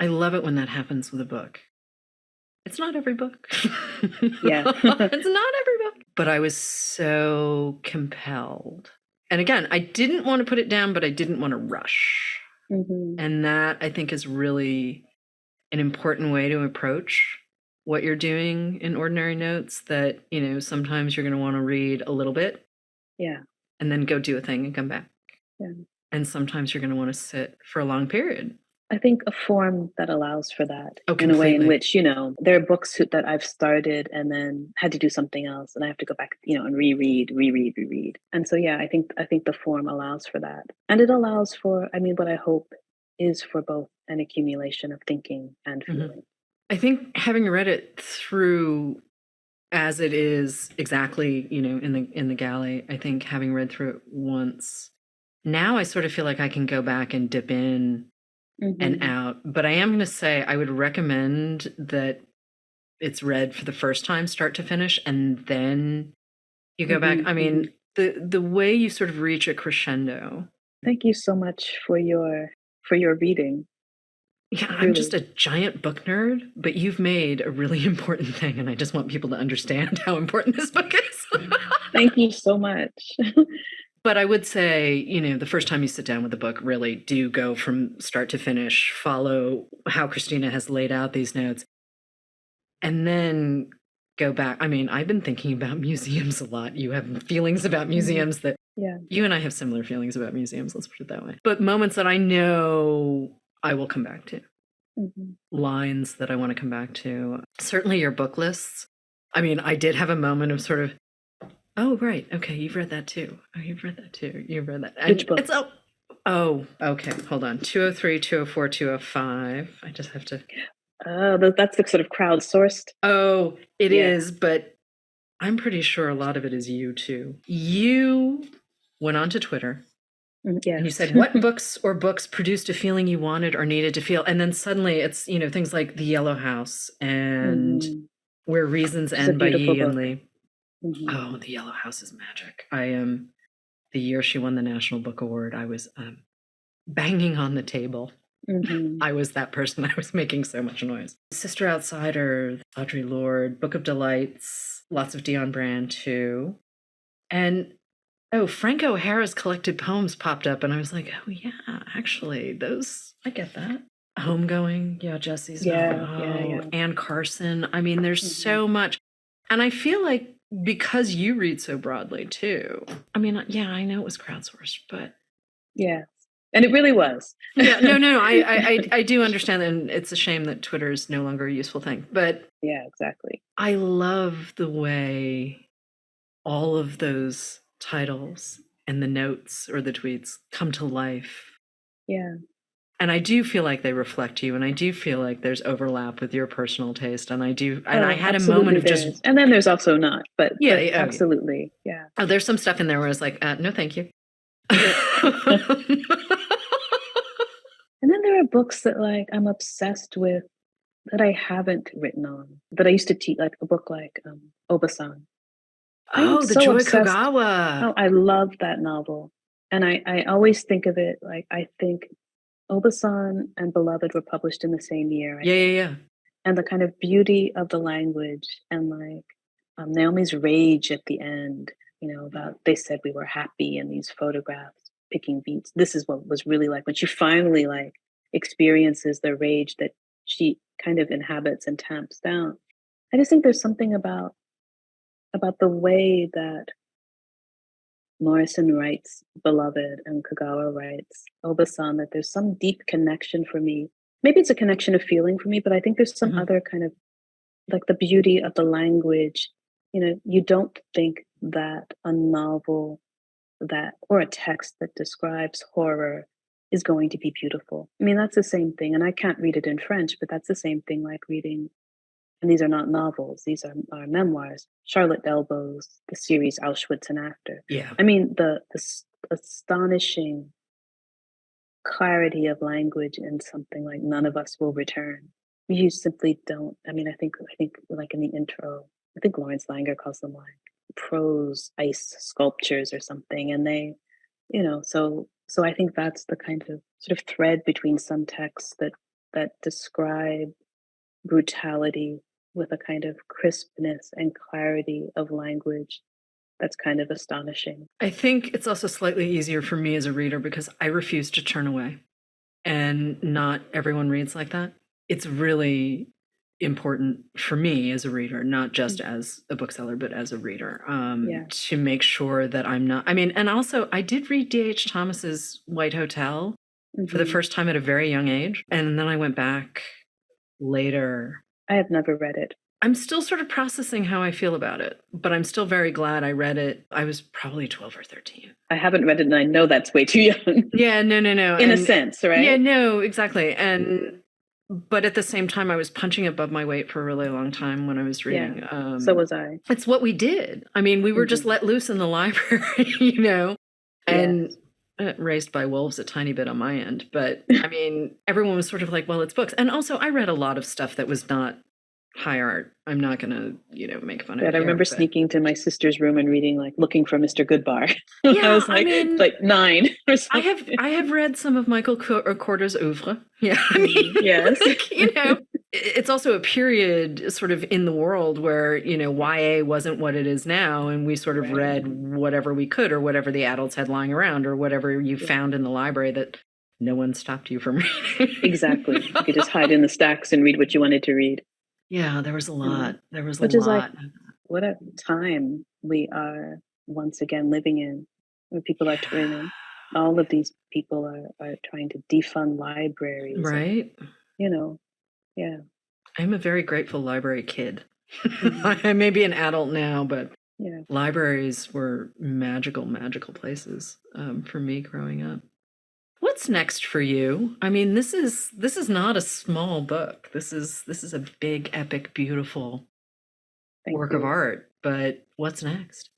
I love it when that happens with a book. It's not every book. Yeah. It's not every book. But I was so compelled. And again, I didn't want to put it down, but I didn't want to rush. Mm-hmm. And that, I think, is really an important way to approach what you're doing in Ordinary Notes, that, sometimes you're going to want to read a little bit. Yeah. And then go do a thing and come back. Yeah. And sometimes you're going to want to sit for a long period. I think a form that allows for that, in a way in which, there are books that I've started and then had to do something else, and I have to go back, and reread. And so, yeah, I think the form allows for that. And it allows for, what I hope is for both an accumulation of thinking and feeling. Mm-hmm. I think having read it through as it is exactly, in the galley, I think having read through it once, now I sort of feel like I can go back and dip in and out. But I am going to say I would recommend that it's read for the first time, start to finish, and then you go back. I mean, the way you sort of reach a crescendo. Thank you so much for your reading. Yeah, really. I'm just a giant book nerd, but you've made a really important thing, and I just want people to understand how important this book is. Thank you so much. But I would say, the first time you sit down with the book, really do go from start to finish, follow how Christina has laid out these notes, and then go back. I mean, I've been thinking about museums a lot. You have feelings about museums that you and I have similar feelings about museums, let's put it that way. But moments that I know I will come back to. Lines that I want to come back to. Certainly your book lists. I mean, I did have a moment of sort of, oh, right. Okay, you've read that too. Oh, you've read that too. You've read that. Which book? It's okay. Hold on. 203, 204, 205. I just have to. Oh, that's the sort of crowdsourced. Oh, it is, but I'm pretty sure a lot of it is you too. You went onto Twitter. Yes. And you said, what books produced a feeling you wanted or needed to feel? And then suddenly it's, things like The Yellow House and Where Reasons End by Yi and Lee. Oh, The Yellow House is magic. The year she won the National Book Award, I was banging on the table. I was that person. I was making so much noise. Sister Outsider, Audre Lorde, Book of Delights, lots of Dion Brand too. And Frank O'Hara's collected poems popped up, and I was like, oh, yeah, actually, those, I get that. Homegoing, Jesse's novel. Anne Carson. I mean, there's so much. And I feel like because you read so broadly, too. I mean, I know it was crowdsourced, but... Yeah, and it really was. No, I do understand, and it's a shame that Twitter is no longer a useful thing. But... Yeah, exactly. I love the way all of those titles and the notes or the tweets come to life. Yeah. And I do feel like they reflect you, and I do feel like there's overlap with your personal taste, and I had a moment of just... And then there's also not, but absolutely, yeah. Oh, there's some stuff in there where I was like, no, thank you. And then there are books that I'm obsessed with that I haven't written on, that I used to teach, like a book like Obasan. Oh, the Joy Kogawa. Oh, I love that novel. And I always think of it like, I think Obasan and Beloved were published in the same year. Yeah. And the kind of beauty of the language and Naomi's rage at the end, about they said we were happy in these photographs, picking beats. This is what was really like when she finally experiences the rage that she kind of inhabits and tamps down. I just think there's something about the way that Morrison writes Beloved and Kogawa writes Obasan, that there's some deep connection for me. Maybe it's a connection of feeling for me, but I think there's some other kind of like the beauty of the language. You don't think that a novel that or a text that describes horror is going to be beautiful. I mean, that's the same thing, and I can't read it in French, but that's the same thing like reading, and these are not novels, these are memoirs. Charlotte Delbo's the series Auschwitz and After. Yeah. I mean, astonishing clarity of language in something like None of Us Will Return. You simply don't. I mean, I think like in the intro, I think Lawrence Langer calls them like prose ice sculptures or something, and so I think that's the kind of sort of thread between some texts that describe brutality with a kind of crispness and clarity of language that's kind of astonishing. I think it's also slightly easier for me as a reader because I refuse to turn away, and not everyone reads like that. It's really important for me as a reader, not just as a bookseller, but as a reader, to make sure that I'm not. I mean, and also I did read D.H. Thomas's White Hotel for the first time at a very young age, and then I went back later. I have never read it. I'm still sort of processing how I feel about it, but I'm still very glad I read it. I was probably 12 or 13. I haven't read it, and I know that's way too young. Yeah, no. In a sense, right? Yeah, no, exactly. But at the same time, I was punching above my weight for a really long time when I was reading. Yeah, so was I. It's what we did. I mean, we were just let loose in the library, and raised by wolves a tiny bit on my end. But I mean, everyone was sort of like, well, it's books. And also, I read a lot of stuff that was not high art. I'm not going to, make fun of it. I remember sneaking to my sister's room and reading, like, Looking for Mr. Goodbar. Yeah, I was like 9 or something. I have read some of Michael Korda's oeuvre. Yeah, I mean, yes. It's also a period sort of in the world where, YA wasn't what it is now, and we sort of read whatever we could or whatever the adults had lying around or whatever you found in the library that no one stopped you from reading. Exactly. You could just hide in the stacks and read what you wanted to read. Yeah, there was a lot. There was a Which lot. Is like, what a time we are once again living in, where people are turning. All of these people are trying to defund libraries. Right. And, yeah. I'm a very grateful library kid. I may be an adult now, but libraries were magical, magical places for me growing up. What's next for you? I mean, this is not a small book. This is a big, epic, beautiful work of art. But what's next?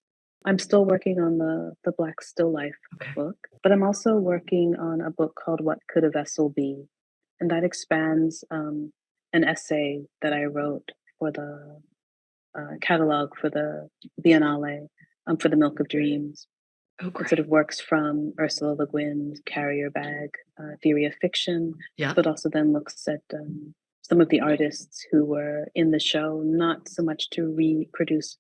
I'm still working on the Black Still Life book, but I'm also working on a book called What Could a Vessel Be? And that expands an essay that I wrote for the catalog for the Biennale for the Milk of Dreams. It sort of works from Ursula Le Guin's Carrier Bag theory of fiction, but also then looks at some of the artists who were in the show, not so much to reproduce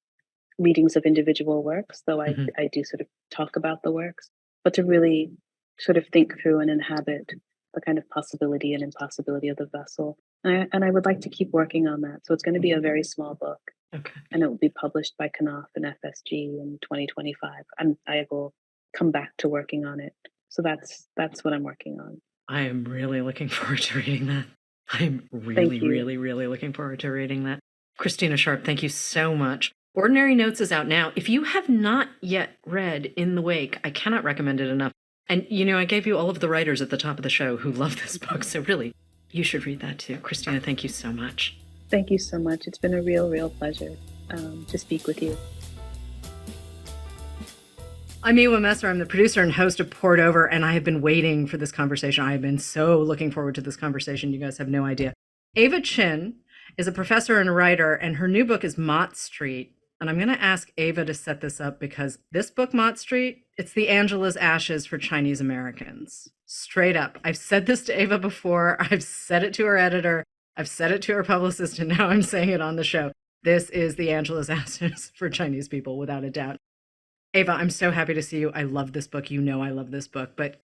readings of individual works, though I do sort of talk about the works, but to really sort of think through and inhabit the kind of possibility and impossibility of the vessel. And I would like to keep working on that. So it's going to be a very small book. Okay. And it will be published by Knopf and FSG in 2025. I will come back to working on it. So that's what I'm working on. I am really looking forward to reading that. I'm really, really, really looking forward to reading that. Christina Sharpe, thank you so much. Ordinary Notes is out now. If you have not yet read In the Wake, I cannot recommend it enough. And, I gave you all of the writers at the top of the show who love this book. So really, you should read that too. Christina, thank you so much. Thank you so much. It's been a real, real pleasure to speak with you. I'm Miwa Messer. I'm the producer and host of Poured Over, and I have been waiting for this conversation. I have been so looking forward to this conversation. You guys have no idea. Ava Chin is a professor and a writer, and her new book is Mott Street. And I'm going to ask Ava to set this up because this book, Mott Street, it's the Angela's Ashes for Chinese Americans. Straight up. I've said this to Ava before. I've said it to her editor. I've said it to her publicist, and now I'm saying it on the show. This is the Angela's Ashes for Chinese people, without a doubt. Ava, I'm so happy to see you. I love this book. I love this book, but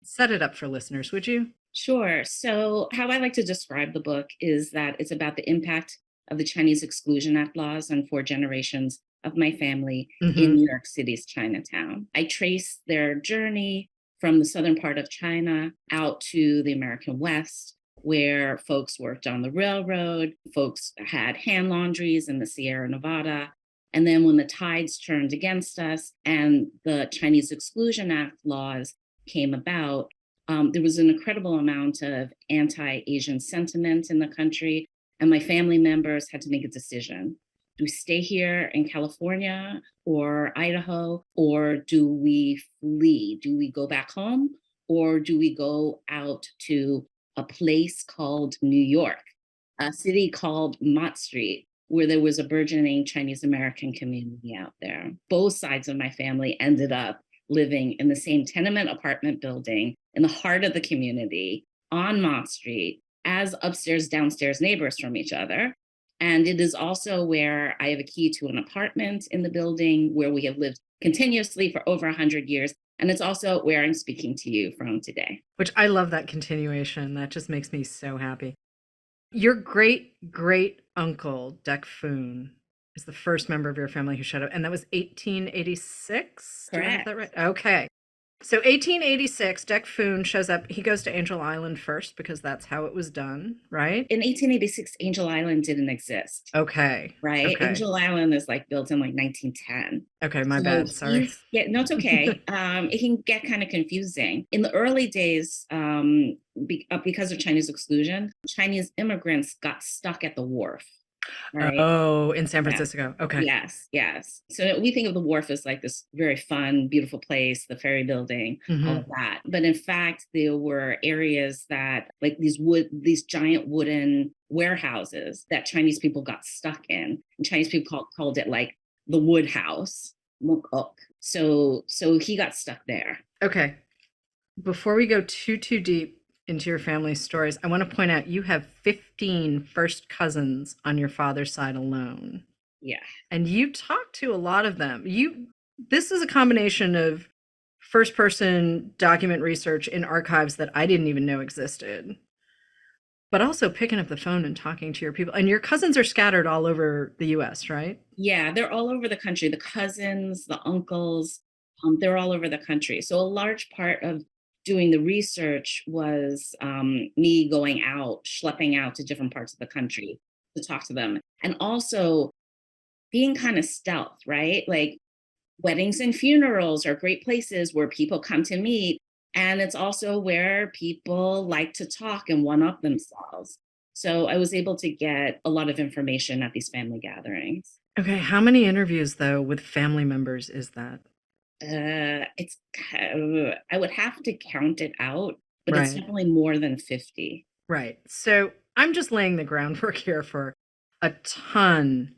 set it up for listeners, would you? Sure. So how I like to describe the book is that it's about the impact of the Chinese Exclusion Act laws on 4 generations of my family in New York City's Chinatown. I trace their journey from the southern part of China out to the American West, where folks worked on the railroad, folks had hand laundries in the Sierra Nevada. And then when the tides turned against us and the Chinese Exclusion Act laws came about, there was an incredible amount of anti-Asian sentiment in the country. And my family members had to make a decision. Do we stay here in California or Idaho, or do we flee? Do we go back home, or do we go out to a place called New York, a city called Mott Street, where there was a burgeoning Chinese American community out there? Both sides of my family ended up living in the same tenement apartment building in the heart of the community on Mott Street as upstairs, downstairs neighbors from each other. And it is also where I have a key to an apartment in the building where we have lived continuously for over 100 years. And it's also where I'm speaking to you from today. Which I love that continuation. That just makes me so happy. Your great uncle, Dec Foon, is the first member of your family who showed up. And that was 1886? Correct. Do I have that right? Okay. So 1886, Dec Foon shows up. He goes to Angel Island first because that's how it was done, right? In 1886, Angel Island didn't exist. Okay. Right? Okay. Angel Island is like built in like 1910. Okay, my bad. Sorry. No, it's okay. It can get kind of confusing. In the early days, because of Chinese exclusion, Chinese immigrants got stuck at the wharf. Right? Oh, in San Francisco. Yeah. Okay. Yes. So we think of the wharf as like this very fun, beautiful place, the ferry building, all of that. But in fact, there were areas that like these giant wooden warehouses that Chinese people got stuck in. And Chinese people called it like the wood house. So he got stuck there. Okay. Before we go too deep into your family stories, I want to point out you have 15 first cousins on your father's side alone. Yeah. And you talk to a lot of them. This is a combination of first person document research in archives that I didn't even know existed, but also picking up the phone and talking to your people. And your cousins are scattered all over the US, right? Yeah, they're all over the country. The cousins, the uncles, they're all over the country. So a large part of doing the research was me going out, schlepping out to different parts of the country to talk to them. And also being kind of stealth, right? Like weddings and funerals are great places where people come to meet. And it's also where people like to talk and one-up themselves. So I was able to get a lot of information at these family gatherings. Okay, how many interviews though with family members is that? I would have to count it out, but It's definitely more than 50. Right. So I'm just laying the groundwork here for a ton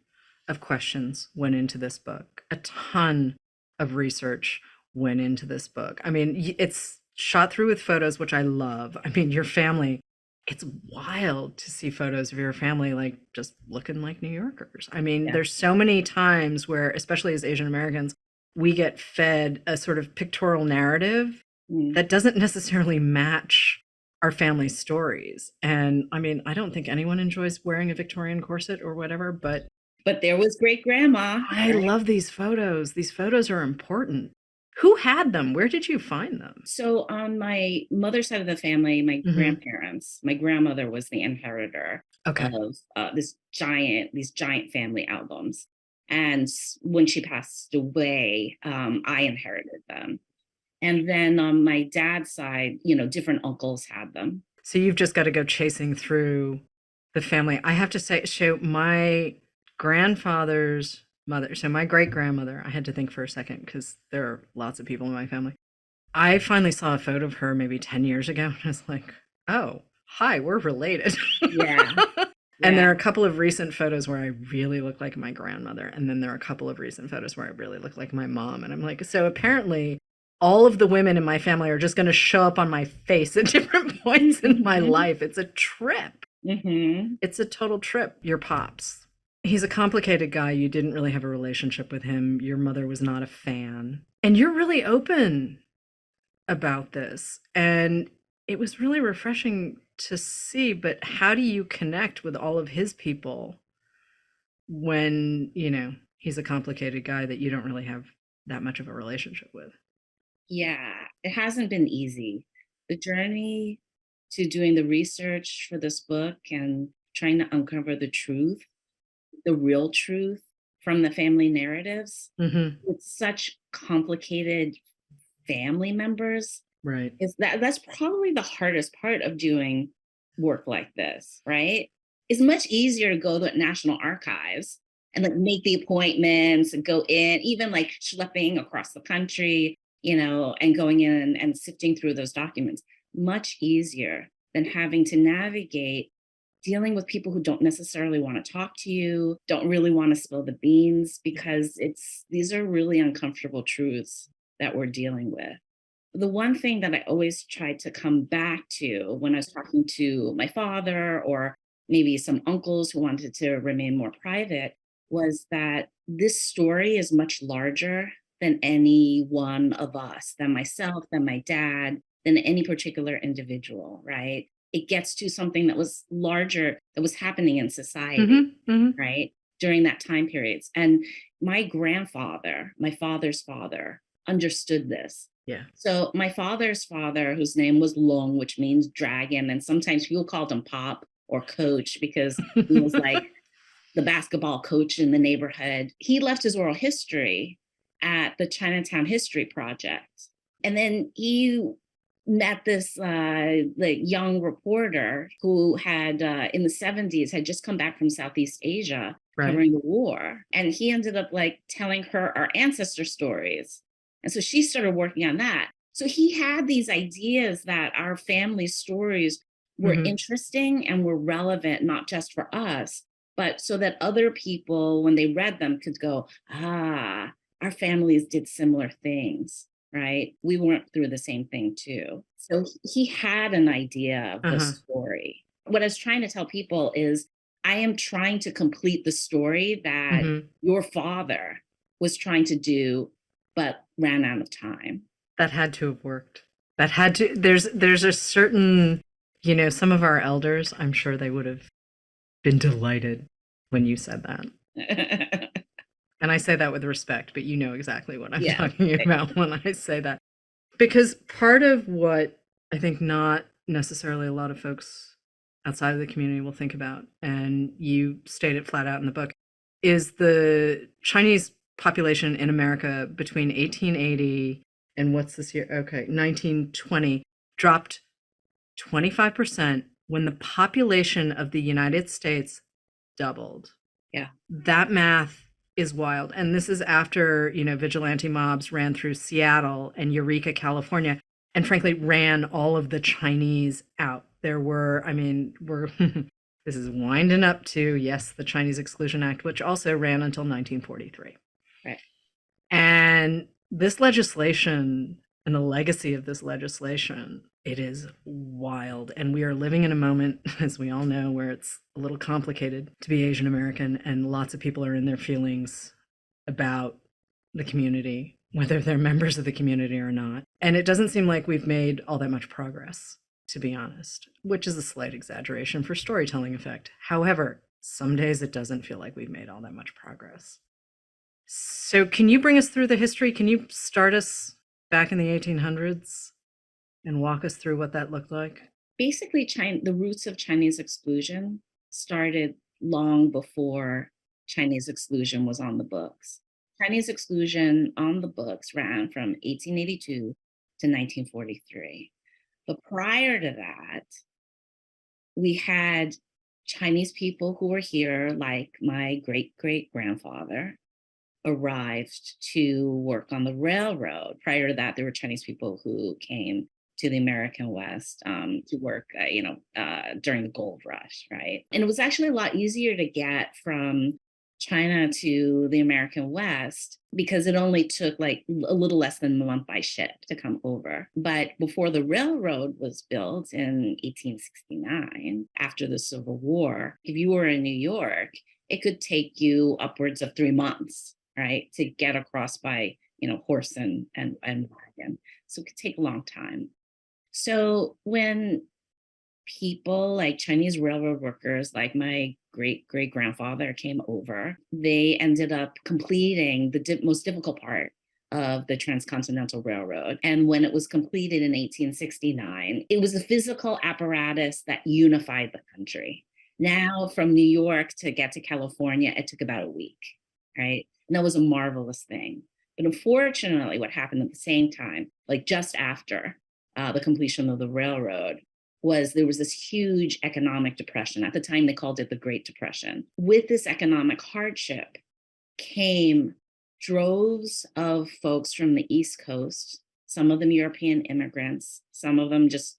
of questions went into this book. A ton of research went into this book. I mean, it's shot through with photos, which I love. I mean, your family, it's wild to see photos of your family like just looking like New Yorkers. I mean, There's so many times where, especially as Asian Americans, we get fed a sort of pictorial narrative that doesn't necessarily match our family stories. And I mean, I don't think anyone enjoys wearing a Victorian corset or whatever, but there was great grandma. I love these photos. These photos are important. Who had them? Where did you find them? So on my mother's side of the family, my grandparents, my grandmother was the inheritor of these giant family albums. And when she passed away, I inherited them. And then on my dad's side, different uncles had them. So you've just got to go chasing through the family. I have to say, so my grandfather's mother, so my great grandmother, I had to think for a second because there are lots of people in my family. I finally saw a photo of her maybe 10 years ago. And I was like, oh, hi, we're related. Yeah. And there are a couple of recent photos where I really look like my grandmother. And then there are a couple of recent photos where I really look like my mom. And I'm like, so apparently all of the women in my family are just going to show up on my face at different points in my life. It's a trip. It's a total trip. Your pops. He's a complicated guy. You didn't really have a relationship with him. Your mother was not a fan. And you're really open about this. And it was really refreshing to see, but how do you connect with all of his people when, he's a complicated guy that you don't really have that much of a relationship with? Yeah, it hasn't been easy. The journey to doing the research for this book and trying to uncover the truth, the real truth from the family narratives with such complicated family members. Right. That's probably the hardest part of doing work like this, right? It's much easier to go to the National Archives and like make the appointments and go in, even like schlepping across the country, and going in and sifting through those documents. Much easier than having to navigate dealing with people who don't necessarily want to talk to you, don't really want to spill the beans, because these are really uncomfortable truths that we're dealing with. The one thing that I always tried to come back to when I was talking to my father or maybe some uncles who wanted to remain more private was that this story is much larger than any one of us, than myself, than my dad, than any particular individual, right? It gets to something that was larger, that was happening in society, right? During that time periods. And my grandfather, my father's father, understood this. Yeah. So my father's father, whose name was Long, which means dragon, and sometimes people called him Pop or Coach because he was like the basketball coach in the neighborhood. He left his oral history at the Chinatown History Project. And then he met this like young reporter who had in the 70s had just come back from Southeast Asia covering the war. And he ended up like telling her our ancestor stories. And so she started working on that. So he had these ideas that our family stories were interesting and were relevant, not just for us, but so that other people, when they read them, could go, our families did similar things, right? We went through the same thing too. So he had an idea of the story. What I was trying to tell people is I am trying to complete the story that your father was trying to do, but ran out of time. That had to have worked. That had to, there's a certain, some of our elders, I'm sure they would have been delighted when you said that. And I say that with respect, but you know exactly what I'm talking about when I say that. Because part of what I think not necessarily a lot of folks outside of the community will think about, and you state it flat out in the book, is the Chinese population in America between 1880 and what's this year? Okay, 1920 dropped 25% when the population of the United States doubled. Yeah. That math is wild. And this is after, vigilante mobs ran through Seattle and Eureka, California, and frankly ran all of the Chinese out. There were, this is winding up to, yes, the Chinese Exclusion Act, which also ran until 1943. Right. And this legislation and the legacy of this legislation, it is wild. And we are living in a moment, as we all know, where it's a little complicated to be Asian American, and lots of people are in their feelings about the community, whether they're members of the community or not. And it doesn't seem like we've made all that much progress, to be honest, which is a slight exaggeration for storytelling effect. However, some days it doesn't feel like we've made all that much progress. So can you bring us through the history? Can you start us back in the 1800s and walk us through what that looked like? Basically, the roots of Chinese exclusion started long before Chinese exclusion was on the books. Chinese exclusion on the books ran from 1882 to 1943. But prior to that, we had Chinese people who were here, like my great-great-grandfather, arrived to work on the railroad. Prior to that, there were Chinese people who came to the American West to work, during the gold rush, right? And it was actually a lot easier to get from China to the American West because it only took like a little less than a month by ship to come over. But before the railroad was built in 1869, after the Civil War, if you were in New York, it could take you upwards of 3 months, right, to get across by, horse and wagon. So it could take a long time. So when people like Chinese railroad workers, like my great-great-grandfather came over, they ended up completing the most difficult part of the Transcontinental Railroad. And when it was completed in 1869, it was the physical apparatus that unified the country. Now, from New York to get to California, it took about a week, right? And that was a marvelous thing. But unfortunately, what happened at the same time, like just after the completion of the railroad, was there was this huge economic depression. At the time, they called it the Great Depression. With this economic hardship came droves of folks from the East Coast, some of them European immigrants, some of them just,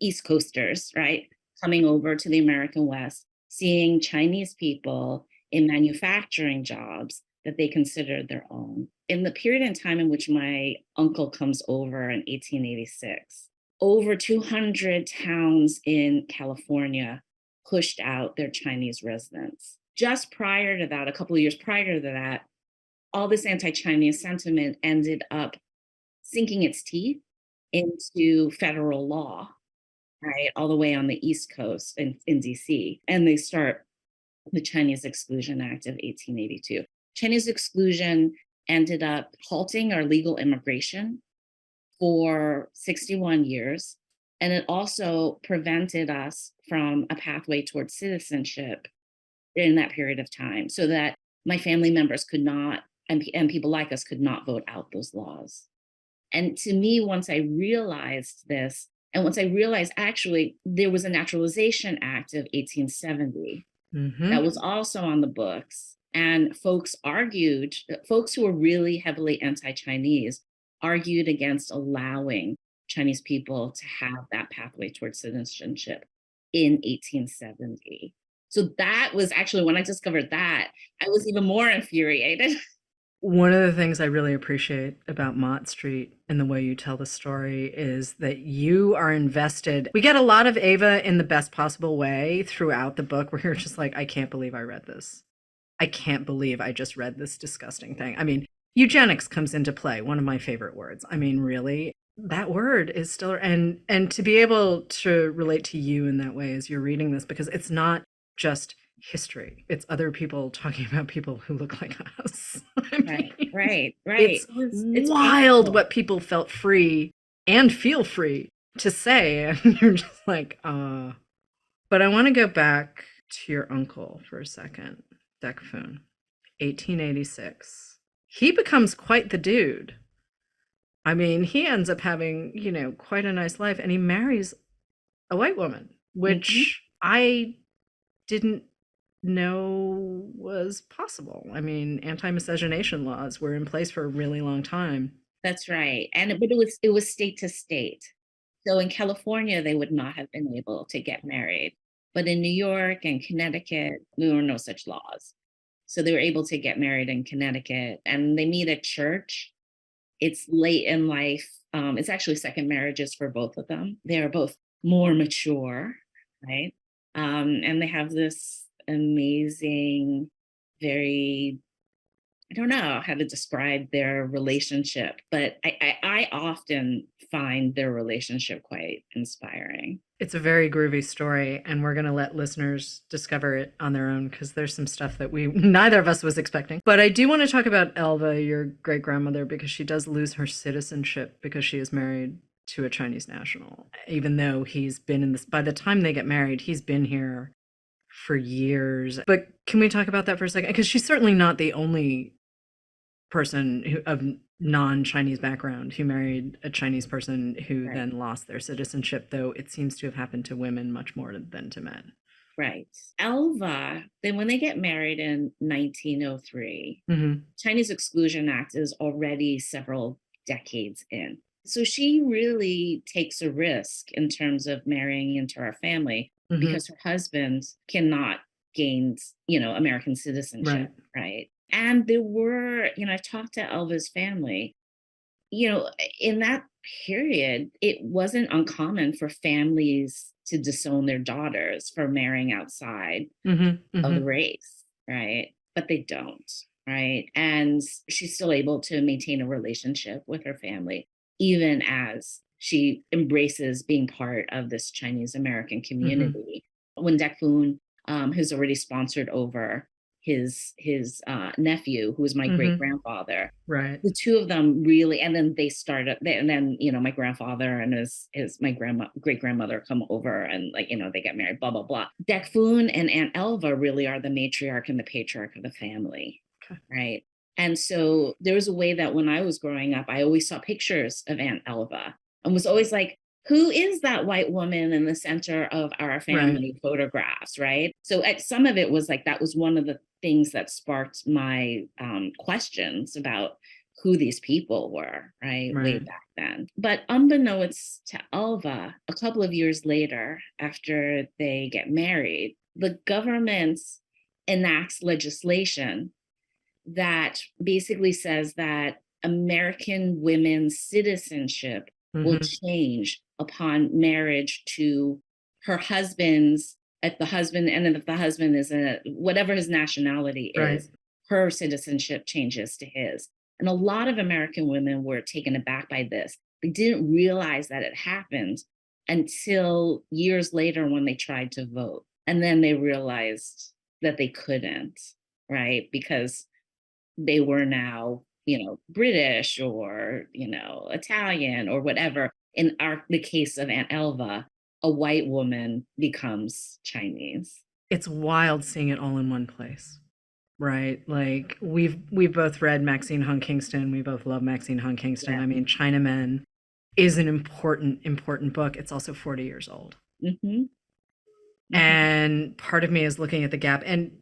East Coasters, right? Coming over to the American West, seeing Chinese people in manufacturing jobs that they considered their own. In the period in time in which my uncle comes over in 1886, over 200 towns in California pushed out their Chinese residents. Just prior to that, a couple of years prior to that, all this anti-Chinese sentiment ended up sinking its teeth into federal law, right, all the way on the East Coast in DC. And they start the Chinese Exclusion Act of 1882. Chinese exclusion ended up halting our legal immigration for 61 years. And it also prevented us from a pathway towards citizenship in that period of time, so that my family members could not, and people like us could not vote out those laws. And to me, once I realized this, and once I realized actually there was a Naturalization Act of 1870 that was also on the books, and folks who were really heavily anti-Chinese argued against allowing Chinese people to have that pathway towards citizenship in 1870. So that was actually, when I discovered that, I was even more infuriated. One of the things I really appreciate about Mott Street and the way you tell the story is that you are invested. We get a lot of Ava in the best possible way throughout the book, where you're just like, I can't believe I read this. I can't believe I just read this disgusting thing. I mean, eugenics comes into play, one of my favorite words. I mean, really, that word is still, and to be able to relate to you in that way as you're reading this, because it's not just history, it's other people talking about people who look like us. Right. It's wild painful what people felt free and feel free to say, and you're just like, But I want to go back to your uncle for a second, Decafun, 1886. He becomes quite the dude. I mean, he ends up having, quite a nice life, and he marries a white woman, which I didn't know was possible. I mean, anti-miscegenation laws were in place for a really long time. That's right. But it was state to state. So in California, they would not have been able to get married. But in New York and Connecticut, there were no such laws. So they were able to get married in Connecticut, and they meet at church. It's late in life. It's actually second marriages for both of them. They're both more mature, right? And they have this amazing, very, I don't know how to describe their relationship, but I often find their relationship quite inspiring. It's a very groovy story, and we're going to let listeners discover it on their own, because there's some stuff that neither of us was expecting. But I do want to talk about Elva, your great-grandmother, because she does lose her citizenship because she is married to a Chinese national, even though he's been in this, by the time they get married, he's been here for years. But can we talk about that for a second? Because she's certainly not the only person of non-Chinese background who married a Chinese person who then lost their citizenship, though it seems to have happened to women much more than to men. Right. Elva, then when they get married in 1903, Chinese Exclusion Act is already several decades in. So she really takes a risk in terms of marrying into our family, because her husband cannot gain, American citizenship, right? And there were, I've talked to Elva's family, in that period, it wasn't uncommon for families to disown their daughters for marrying outside of the race, right? But they don't, right? And she's still able to maintain a relationship with her family, even as she embraces being part of this Chinese American community. When Decafun has already sponsored over his nephew, who was my great grandfather. Right. The two of them really, and then they started, and then, you know, my grandfather and my great grandmother come over, and like, you know, they get married, blah, blah, blah. Dekfun and Aunt Elva really are the matriarch and the patriarch of the family. Okay. Right. And so there was a way that when I was growing up, I always saw pictures of Aunt Elva and was always like, who is that white woman in the center of our family photographs, right? So some of it was like, that was one of the things that sparked my questions about who these people were, right, way back then. But unbeknownst to Elva, a couple of years later, after they get married, the government enacts legislation that basically says that American women's citizenship will change upon marriage to her husband's, if the husband, and if the husband is whatever his nationality is, her citizenship changes to his. And a lot of American women were taken aback by this. They didn't realize that it happened until years later when they tried to vote. And then they realized that they couldn't, right? Because they were now, you know, British or, you know, Italian or whatever. In the case of Aunt Elva, a white woman becomes Chinese. It's wild seeing it all in one place, right? Like we've both read Maxine Hung Kingston. We both love Maxine Hung Kingston. I mean, Chinamen is an important book. It's also 40 years old. And part of me is looking at the gap, and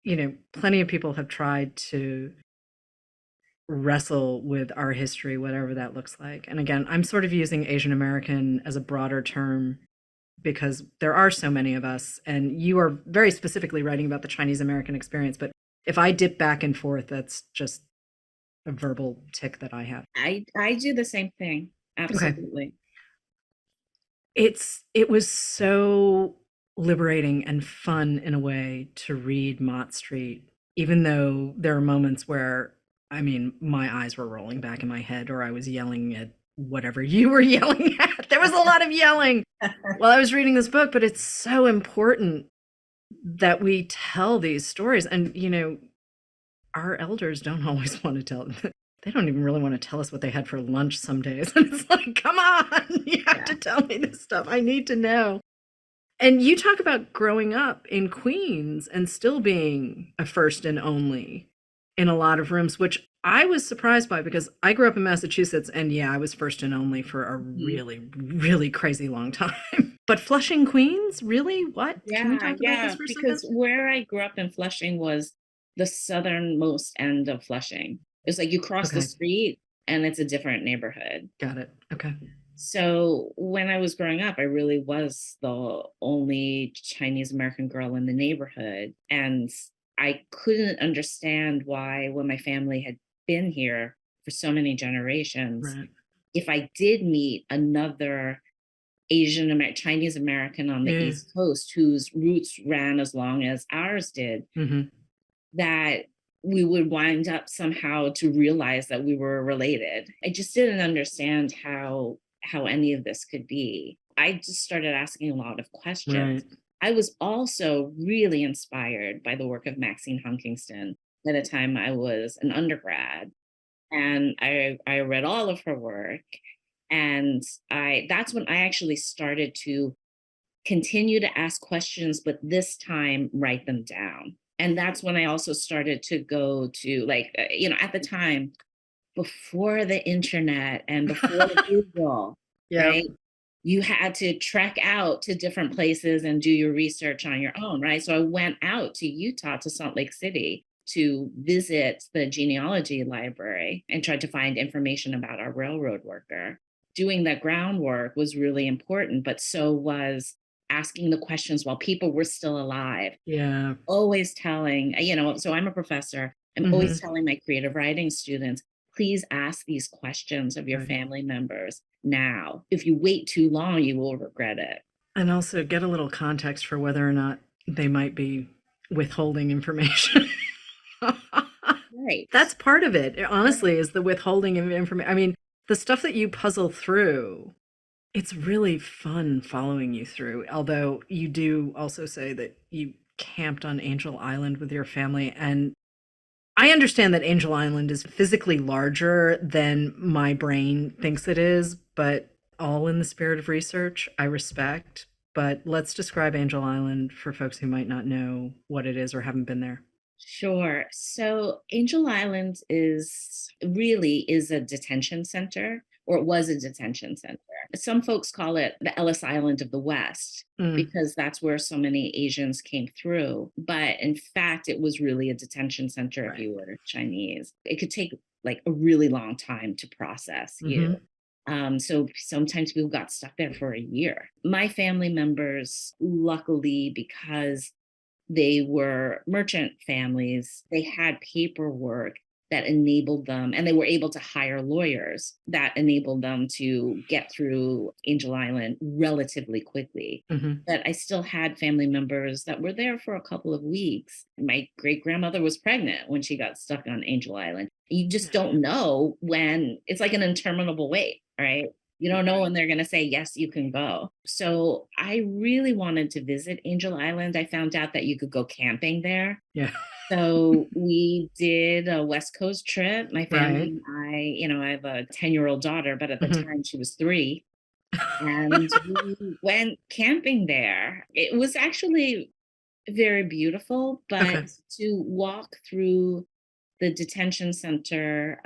you know, plenty of people have tried to wrestle with our history, whatever that looks like. And again, I'm sort of using Asian American as a broader term because there are so many of us, and you are very specifically writing about the Chinese American experience. But if I dip back and forth, that's just a verbal tick that I have. I do the same thing. Absolutely. Okay. It was so liberating and fun in a way to read Mott Street, even though there are moments where, I mean, my eyes were rolling back in my head, or I was yelling at whatever you were yelling at. There was a lot of yelling while I was reading this book, but it's so important that we tell these stories. And, you know, our elders don't always want to tell them. They don't even really want to tell us what they had for lunch some days. And it's like, come on, you have to tell me this stuff. I need to know. And you talk about growing up in Queens and still being a first and only in a lot of rooms, which I was surprised by because I grew up in Massachusetts, and yeah, I was first and only for a really, really crazy long time. But Flushing, Queens, really? What? Can we talk about this for a second? Because where I grew up in Flushing was the southernmost end of Flushing. It's like you cross the street and it's a different neighborhood. Got it. Okay. So when I was growing up, I really was the only Chinese American girl in the neighborhood. And I couldn't understand why, when my family had been here for so many generations, if I did meet another Chinese American on the East Coast whose roots ran as long as ours did, that we would wind up somehow to realize that we were related. I just didn't understand how any of this could be. I just started asking a lot of questions. I was also really inspired by the work of Maxine Hung Kingston by the time I was an undergrad. And I read all of her work. And that's when I actually started to continue to ask questions, but this time write them down. And that's when I also started to go to, like, you know, at the time, before the internet and before Google, right? You had to trek out to different places and do your research on your own, right? So I went out to Utah, to Salt Lake City, to visit the genealogy library and tried to find information about our railroad worker. Doing that groundwork was really important, but so was asking the questions while people were still alive. Always telling, you know, so I'm a professor. I'm always telling my creative writing students, please ask these questions of your family members now. If you wait too long, you will regret it. And also get a little context for whether or not they might be withholding information. That's part of it, honestly, is the withholding of information. I mean, the stuff that you puzzle through, it's really fun following you through. Although you do also say that you camped on Angel Island with your family, and I understand that Angel Island is physically larger than my brain thinks it is, but all in the spirit of research, I respect. But let's describe Angel Island for folks who might not know what it is or haven't been there. Sure. So Angel Island is a detention center, or it was a detention center. Some folks call it the Ellis Island of the West because that's where so many Asians came through. But in fact, it was really a detention center if you were Chinese. It could take like a really long time to process you. So sometimes people got stuck there for a year. My family members, luckily, because they were merchant families, they had paperwork that enabled them, and they were able to hire lawyers that enabled them to get through Angel Island relatively quickly. But I still had family members that were there for a couple of weeks. My great grandmother was pregnant when she got stuck on Angel Island. You just don't know when. It's like an interminable wait, right? You don't know when they're going to say, yes, you can go. So I really wanted to visit Angel Island. I found out that you could go camping there. Yeah. So we did a West Coast trip. My family and I have a 10-year-old daughter, but at the time she was 3. And we went camping there. It was actually very beautiful, but to walk through the detention center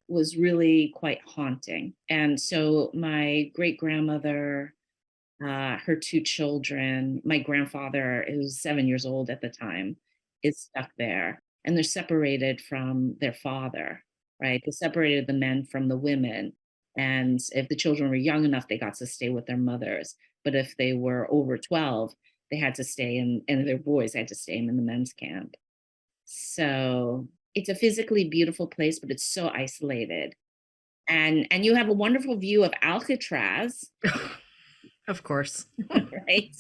was really quite haunting. And so my great grandmother, her 2 children, my grandfather, who was 7 years old at the time, is stuck there. And they're separated from their father, right? They separated the men from the women. And if the children were young enough, they got to stay with their mothers. But if they were over 12, they had to stay and their boys had to stay in the men's camp. So it's a physically beautiful place, but it's so isolated. And you have a wonderful view of Alcatraz. Of course. Right?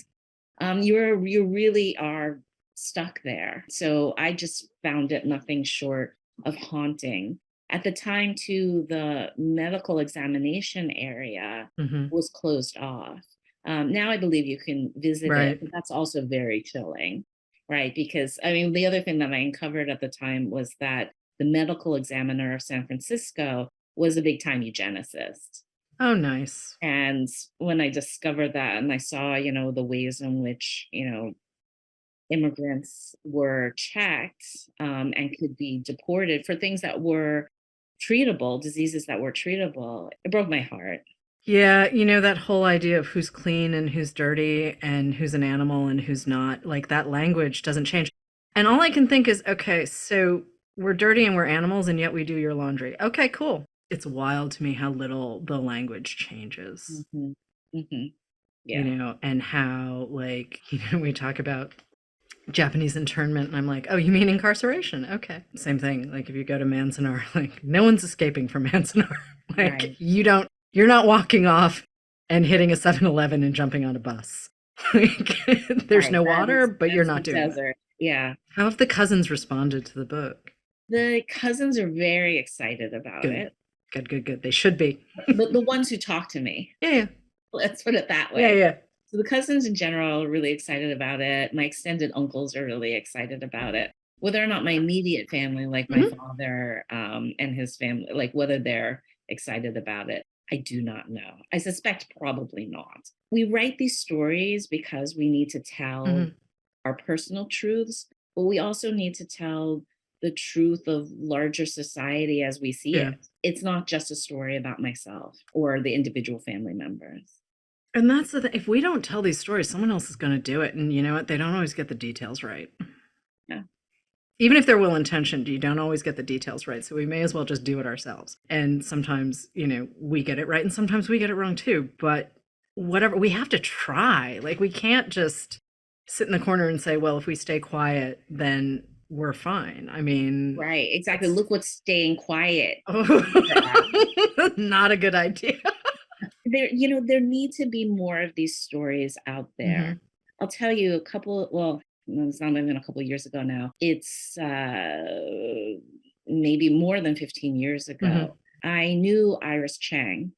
You really are stuck there. So I just found it nothing short of haunting. At the time, too, the medical examination area was closed off. Now I believe you can visit it, but that's also very chilling, right? Because, I mean, the other thing that I uncovered at the time was that the medical examiner of San Francisco was a big-time eugenicist. Oh, nice. And when I discovered that and I saw, the ways in which, immigrants were checked and could be deported for things that were treatable, diseases that were treatable, it broke my heart. Yeah, that whole idea of who's clean and who's dirty and who's an animal and who's not, like that language doesn't change. And all I can think is, okay, so we're dirty and we're animals and yet we do your laundry. Okay, cool. It's wild to me how little the language changes. Yeah. And how, like, we talk about Japanese internment and I'm like, oh, you mean incarceration? Okay. Same thing. Like if you go to Manzanar, like no one's escaping from Manzanar. Like you're not walking off and hitting a 7-Eleven and jumping on a bus. Like there's no water, but you're not doing it. Yeah. How have the cousins responded to the book? The cousins are very excited about it. Good. They should be. But the ones who talk to me. Yeah. Let's put it that way. Yeah. So the cousins in general are really excited about it. My extended uncles are really excited about it. Whether or not my immediate family, like my father and his family, like whether they're excited about it, I do not know. I suspect probably not. We write these stories because we need to tell our personal truths, but we also need to tell the truth of larger society as we see it. It's not just a story about myself or the individual family members. And that's the thing. If we don't tell these stories, someone else is going to do it. And you know what? They don't always get the details right. Yeah. Even if they're well-intentioned, you don't always get the details right. So we may as well just do it ourselves. And sometimes, we get it right and sometimes we get it wrong too. But whatever, we have to try. Like we can't just sit in the corner and say, well, if we stay quiet, then we're fine. I mean, right, exactly. Look what staying quiet. Not a good idea. There need to be more of these stories out there. I'll tell you it's not even a couple of years ago now. It's maybe more than 15 years ago. I knew Iris Chang.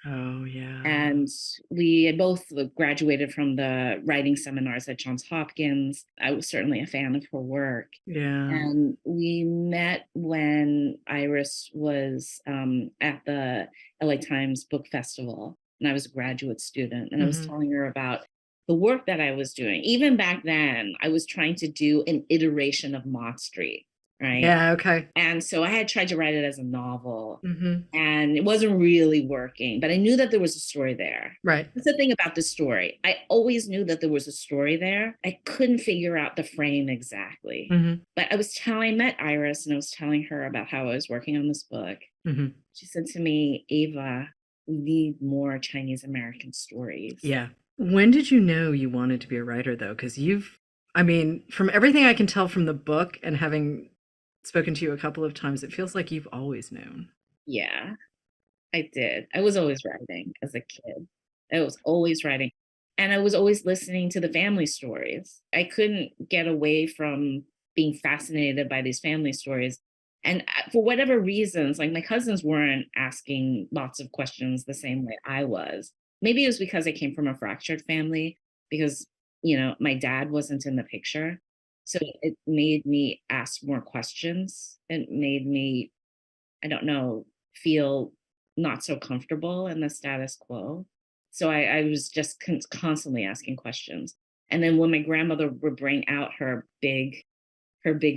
Oh, yeah. And we had both graduated from the writing seminars at Johns Hopkins. I was certainly a fan of her work. Yeah. And we met when Iris was at the LA Times Book Festival, and I was a graduate student, and I was telling her about the work that I was doing. Even back then, I was trying to do an iteration of Mott Street, right? Yeah, okay. And so I had tried to write it as a novel, and it wasn't really working, but I knew that there was a story there. Right. That's the thing about the story. I always knew that there was a story there. I couldn't figure out the frame exactly. But I met Iris, and I was telling her about how I was working on this book. She said to me, Ava, we need more Chinese American stories. Yeah. When did you know you wanted to be a writer, though? Because from everything I can tell from the book and having spoken to you a couple of times, it feels like you've always known. Yeah, I did. I was always writing as a kid. I was always writing. And I was always listening to the family stories. I couldn't get away from being fascinated by these family stories. And for whatever reasons, like my cousins weren't asking lots of questions the same way I was. Maybe it was because I came from a fractured family, because, my dad wasn't in the picture. So it made me ask more questions. It made me, I don't know, feel not so comfortable in the status quo. So I was just constantly asking questions. And then when my grandmother would bring out her big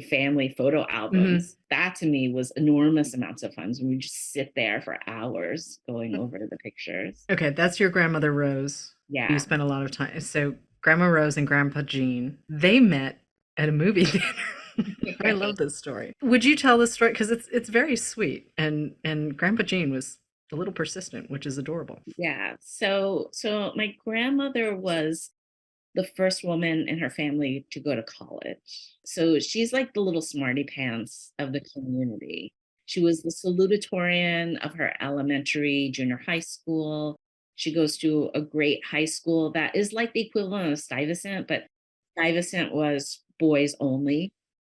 family photo albums, that to me was enormous amounts of fun. We just sit there for hours going over the pictures. Okay, that's your grandmother Rose. Yeah. You spent a lot of time. So Grandma Rose and Grandpa Gene, they met at a movie theater. I love this story. Would you tell this story? Because it's very sweet. And Grandpa Gene was a little persistent, which is adorable. Yeah. So my grandmother was the first woman in her family to go to college. So she's like the little smarty pants of the community. She was the salutatorian of her elementary, junior high school. She goes to a great high school that is like the equivalent of Stuyvesant, but Stuyvesant was boys only,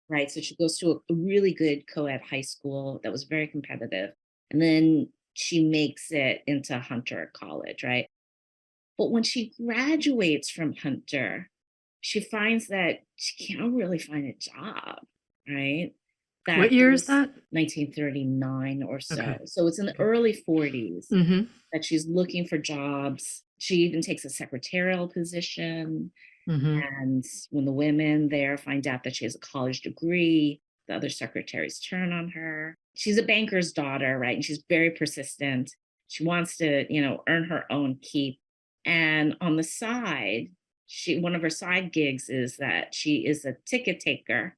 right? So she goes to a really good co-ed high school that was very competitive. And then she makes it into Hunter College, right? But when she graduates from Hunter, she finds that she can't really find a job, right? What year is that? 1939 or so. Okay. So it's in the early 40s that she's looking for jobs. She even takes a secretarial position. And when the women there find out that she has a college degree, the other secretaries turn on her. She's a banker's daughter, right? And she's very persistent. She wants to, earn her own keep. And on the side, one of her side gigs is that she is a ticket taker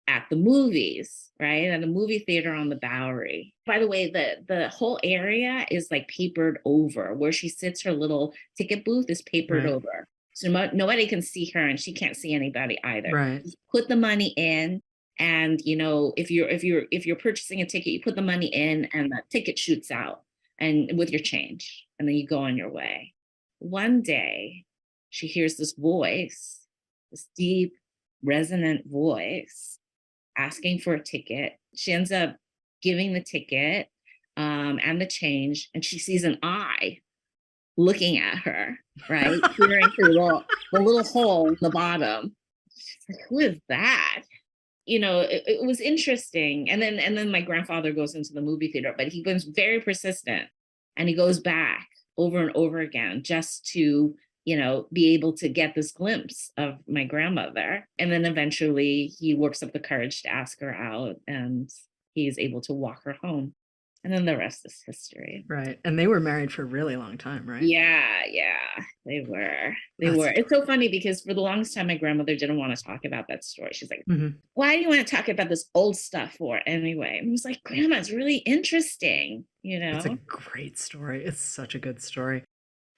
at the movies, right? At a movie theater on the Bowery. By the way, the whole area is like papered over. Where she sits, her little ticket booth is papered over. So nobody can see her, and she can't see anybody either. Right. You put the money in, and if you're purchasing a ticket, you put the money in, and the ticket shoots out, and with your change, and then you go on your way. One day, she hears this voice, this deep, resonant voice, asking for a ticket. She ends up giving the ticket and the change, and she sees an eye looking at her, right? Peering through the little hole in the bottom. She's like, who is that? It was interesting. And then my grandfather goes into the movie theater, but he was very persistent, and he goes back over and over again just to, be able to get this glimpse of my grandmother. And then eventually he works up the courage to ask her out, and he's able to walk her home. And then the rest is history. Right. And they were married for a really long time, right? Yeah, they were. It's so funny because for the longest time, my grandmother didn't want to talk about that story. She's like, why do you want to talk about this old stuff for anyway? And I was like, Grandma, it's really interesting, It's a great story. It's such a good story.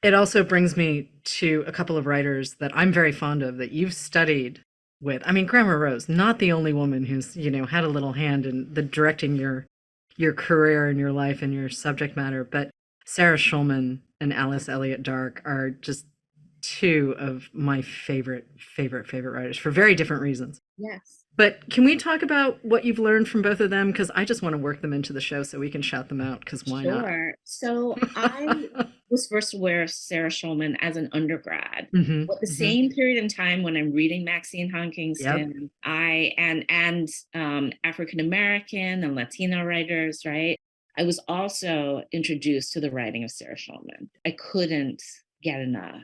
It also brings me to a couple of writers that I'm very fond of that you've studied with. I mean, Grandma Rose, not the only woman who's, had a little hand in the directing your career and your life and your subject matter, but Sarah Schulman and Alice Elliott Dark are just two of my favorite writers for very different reasons. Yes. But can we talk about what you've learned from both of them? Because I just want to work them into the show so we can shout them out, because why not? Sure. So I was first aware of Sarah Schulman as an undergrad. At the same period in time when I'm reading Maxine Hong Kingston, I and African American and Latino writers, right? I was also introduced to the writing of Sarah Schulman. I couldn't get enough.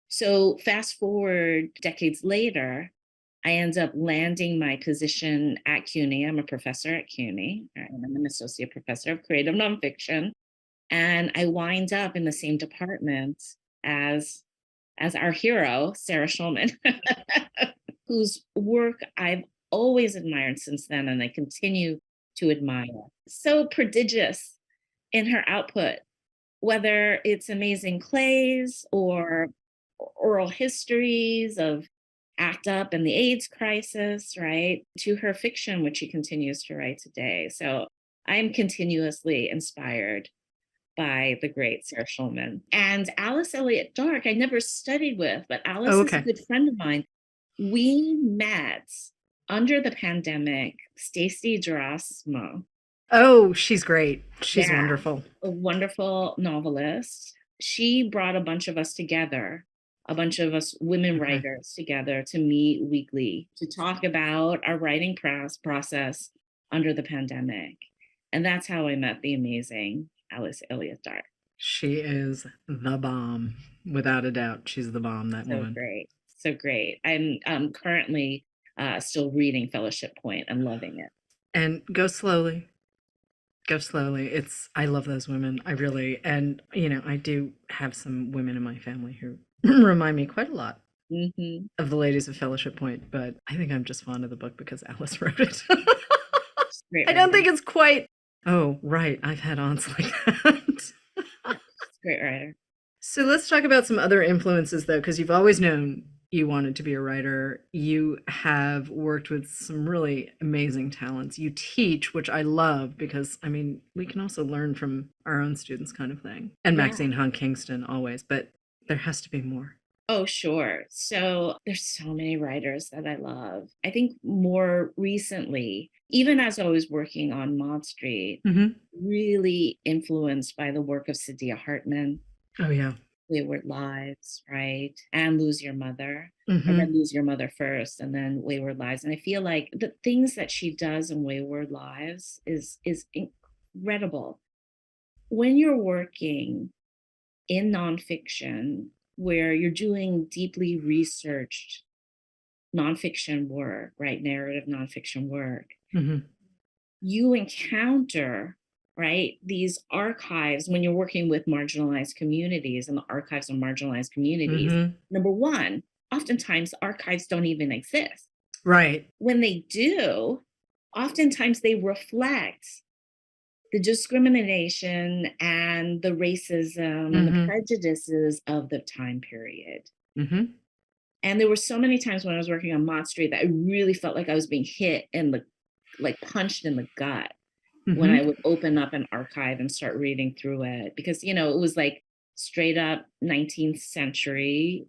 So fast forward decades later, I end up landing my position at CUNY. I'm a professor at CUNY, and I'm an associate professor of creative nonfiction. And I wind up in the same department as our hero, Sarah Schulman, whose work I've always admired since then, and I continue to admire. So prodigious in her output, whether it's amazing plays or oral histories of ACT UP and the AIDS crisis, right, to her fiction, which she continues to write today. So I'm continuously inspired by the great Sarah Schulman. And Alice Elliott Dark, I never studied with, but Alice is a good friend of mine. We met under the pandemic, Stacey Gerasmo. Oh, she's great. She's wonderful. A wonderful novelist. She brought a bunch of us together, a bunch of us women writers together to meet weekly to talk about our writing process under the pandemic. And that's how I met the amazing Alice Elliott Dark. She is the bomb, without a doubt. She's the bomb, that woman. Great. So great. I'm currently still reading Fellowship Point and loving it. And go slowly. Go slowly. I love those women. I really, and I do have some women in my family who remind me quite a lot of the ladies of Fellowship Point, but I think I'm just fond of the book because Alice wrote it. I don't think it's quite, oh, right, I've had aunts like that. Great writer. So let's talk about some other influences, though, because you've always known you wanted to be a writer. You have worked with some really amazing talents. You teach, which I love because, we can also learn from our own students kind of thing. And Maxine Hong Kingston always, but there has to be more. Oh, sure. So there's so many writers that I love. I think more recently, even as I was working on Mott Street, really influenced by the work of Saidiya Hartman. Oh, yeah. Wayward Lives, right? And Lose Your Mother. I read Lose Your Mother first and then Wayward Lives. And I feel like the things that she does in Wayward Lives is incredible. When you're working in nonfiction, where you're doing deeply researched nonfiction work, right? Narrative nonfiction work, you encounter, right, these archives when you're working with marginalized communities and the archives of marginalized communities. Number one, oftentimes archives don't even exist. Right. When they do, oftentimes they reflect the discrimination and the racism and the prejudices of the time period. And there were so many times when I was working on Mott Street that I really felt like I was being hit and punched in the gut when I would open up an archive and start reading through it, because, it was like straight up 19th century,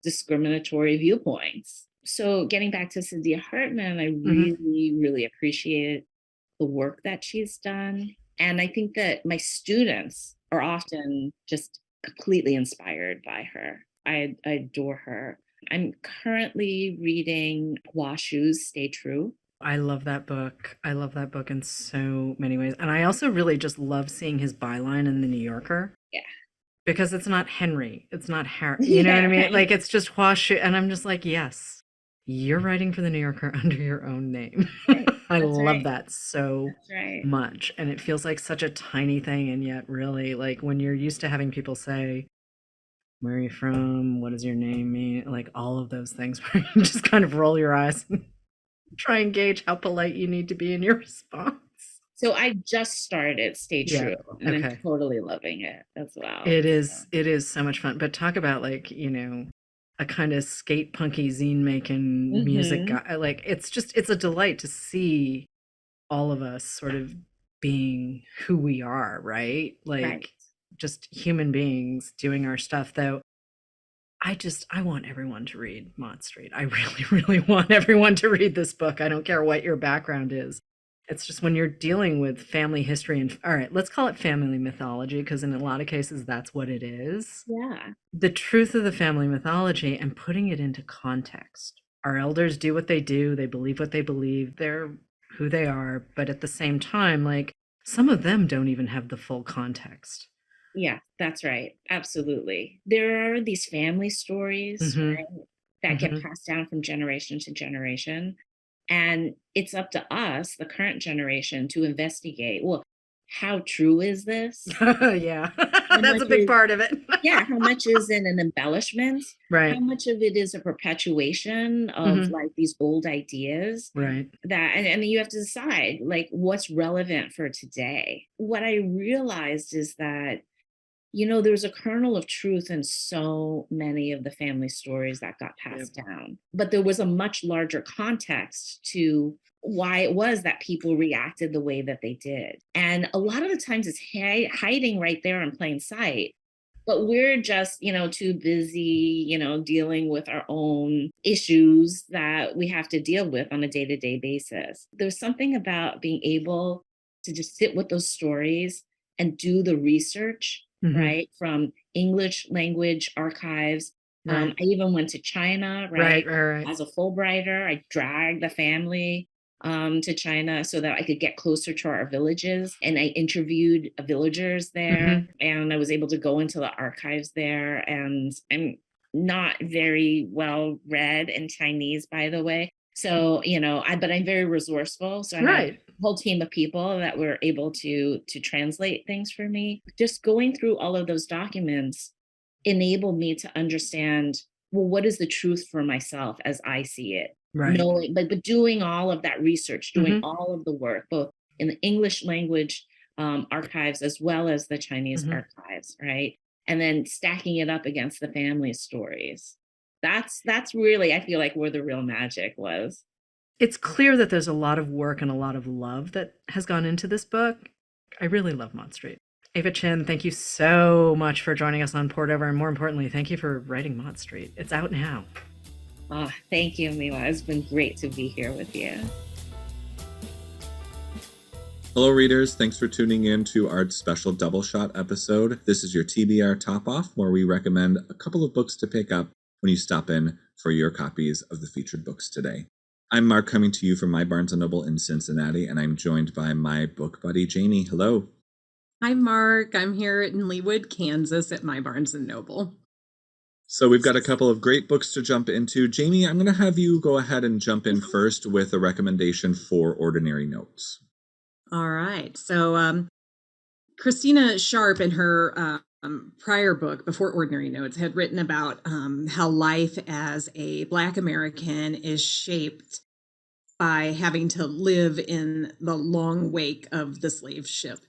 discriminatory viewpoints. So getting back to Saidiya Hartman, I really, really appreciated the work that she's done. And I think that my students are often just completely inspired by her. I adore her. I'm currently reading Hua Shu's Stay True. I love that book. I love that book in so many ways. And I also really just love seeing his byline in the New Yorker. Yeah. Because it's not Henry. It's not Harry. You know what I mean? Like, it's just Hua Shu. And I'm just like, yes, you're writing for the New Yorker under your own name. Right. I love that so much. And it feels like such a tiny thing. And yet really, like, when you're used to having people say, where are you from? What does your name mean? Like, all of those things where you just kind of roll your eyes and try and gauge how polite you need to be in your response. So I just started Stay True, and I'm totally loving it as well. It is so much fun. But talk about, like, a kind of skate punky zine making music guy. Like, it's a delight to see all of us sort of being who we are, right? Like, just human beings doing our stuff. Though I want everyone to read Mott Street. I really, really want everyone to read this book. I don't care what your background is. It's just when you're dealing with family history and, all right, let's call it family mythology, because in a lot of cases, that's what it is. Yeah. The truth of the family mythology and putting it into context. Our elders do what they do. They believe what they believe. They're who they are. But at the same time, like, some of them don't even have the full context. Yeah, that's right. Absolutely. There are these family stories, right, that get passed down from generation to generation. And it's up to us, the current generation, to investigate, well, how true is this? Yeah, How that's much a big is, part of it. yeah, how much is in an embellishment? How Right. much of it is a perpetuation of like these old ideas? Right. That and you have to decide like what's relevant for today. What I realized is that there's a kernel of truth in so many of the family stories that got passed down. But there was a much larger context to why it was that people reacted the way that they did. And a lot of the times it's hiding right there in plain sight. But we're just, too busy, dealing with our own issues that we have to deal with on a day to day basis. There's something about being able to just sit with those stories and do the research, right? From English language archives. Right. I even went to China, Right. right? As a Fulbrighter, I dragged the family to China so that I could get closer to our villages. And I interviewed villagers there and I was able to go into the archives there. And I'm not very well read in Chinese, by the way. So, but I'm very resourceful. So I had a whole team of people that were able to translate things for me. Just going through all of those documents enabled me to understand, well, what is the truth for myself as I see it? Right. Knowing, but doing all of that research, doing all of the work, both in the English language archives as well as the Chinese archives, right? And then stacking it up against the family stories. That's really, I feel like, where the real magic was. It's clear that there's a lot of work and a lot of love that has gone into this book. I really love Mott Street. Ava Chin, thank you so much for joining us on Port Over, and more importantly, thank you for writing Mott Street. It's out now. Oh, thank you, Miwa. It's been great to be here with you. Hello, readers. Thanks for tuning in to our special double shot episode. This is your TBR Topoff, where we recommend a couple of books to pick up when you stop in for your copies of the featured books today. I'm Marc, coming to you from my Barnes & Noble in Cincinnati, and I'm joined by my book buddy, Jamie. Hello. Hi, Marc. I'm here in Leawood, Kansas at my Barnes & Noble. So we've got a couple of great books to jump into. Jamie, I'm going to have you go ahead and jump in first with a recommendation for Ordinary Notes. All right. So Christina Sharpe, in her prior book, Before Ordinary Notes, had written about how life as a Black American is shaped by having to live in the long wake of the slave ship.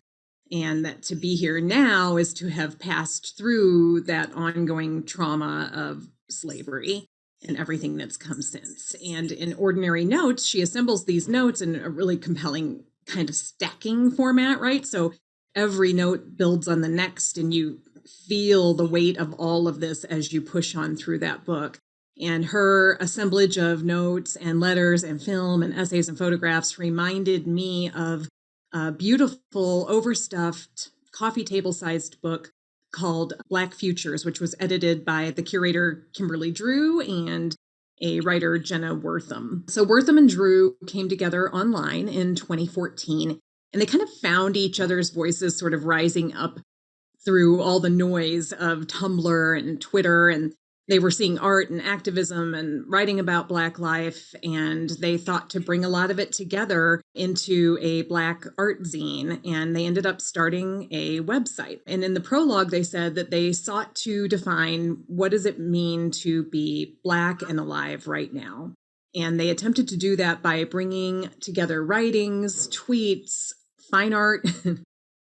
And that to be here now is to have passed through that ongoing trauma of slavery and everything that's come since. And in Ordinary Notes, she assembles these notes in a really compelling kind of stacking format, right? So every note builds on the next, and you feel the weight of all of this as you push on through that book. And her assemblage of notes and letters and film and essays and photographs reminded me of a beautiful, overstuffed, coffee table-sized book called Black Futures, which was edited by the curator Kimberly Drew and a writer, Jenna Wortham. So Wortham and Drew came together online in 2014, and they kind of found each other's voices sort of rising up through all the noise of Tumblr and Twitter, and they were seeing art and activism and writing about Black life, and they thought to bring a lot of it together into a Black art zine, and they ended up starting a website. And in the prologue, they said that they sought to define what does it mean to be Black and alive right now. And they attempted to do that by bringing together writings, tweets, fine art,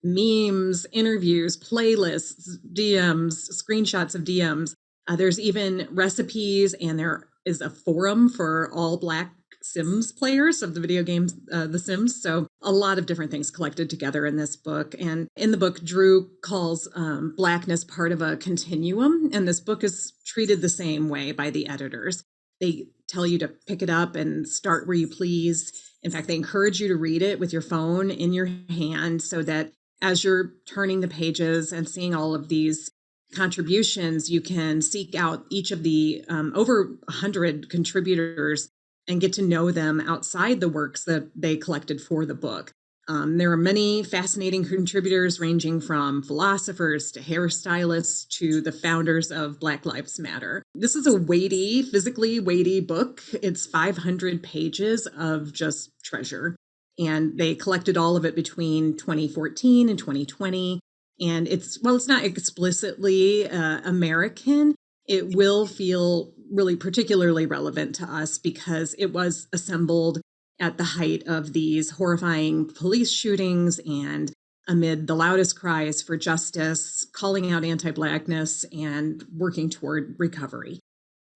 memes, interviews, playlists, DMs, screenshots of DMs. There's even recipes, and there is a forum for all Black Sims players of the video game The Sims. So a lot of different things collected together in this book. And in the book, Drew calls Blackness part of a continuum. And this book is treated the same way by the editors. They tell you to pick it up and start where you please. In fact, they encourage you to read it with your phone in your hand so that as you're turning the pages and seeing all of these contributions, you can seek out each of the over 100 contributors and get to know them outside the works that they collected for the book. There are many fascinating contributors ranging from philosophers to hairstylists to the founders of Black Lives Matter. This is a weighty, physically weighty book. It's 500 pages of just treasure. And they collected all of it between 2014 and 2020. And it's not explicitly American, it will feel really particularly relevant to us because it was assembled at the height of these horrifying police shootings and amid the loudest cries for justice, calling out anti-Blackness, and working toward recovery.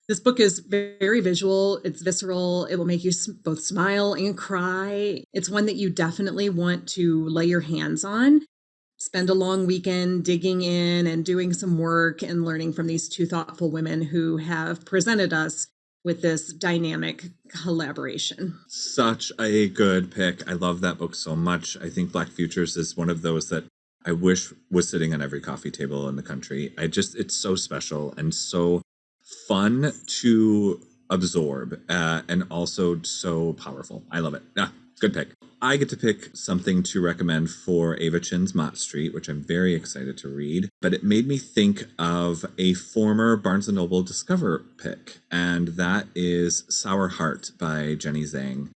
This book is very visual. It's visceral. It will make you both smile and cry. It's one that you definitely want to lay your hands on. Spend a long weekend digging in and doing some work and learning from these two thoughtful women who have presented us with this dynamic collaboration. Such a good pick. I love that book so much. I think Black Futures is one of those that I wish was sitting on every coffee table in the country. It's so special and so fun to absorb and also so powerful. I love it. Good pick. I get to pick something to recommend for Ava Chin's Mott Street, which I'm very excited to read. But it made me think of a former Barnes & Noble Discover pick, and that is Sour Heart by Jenny Zhang.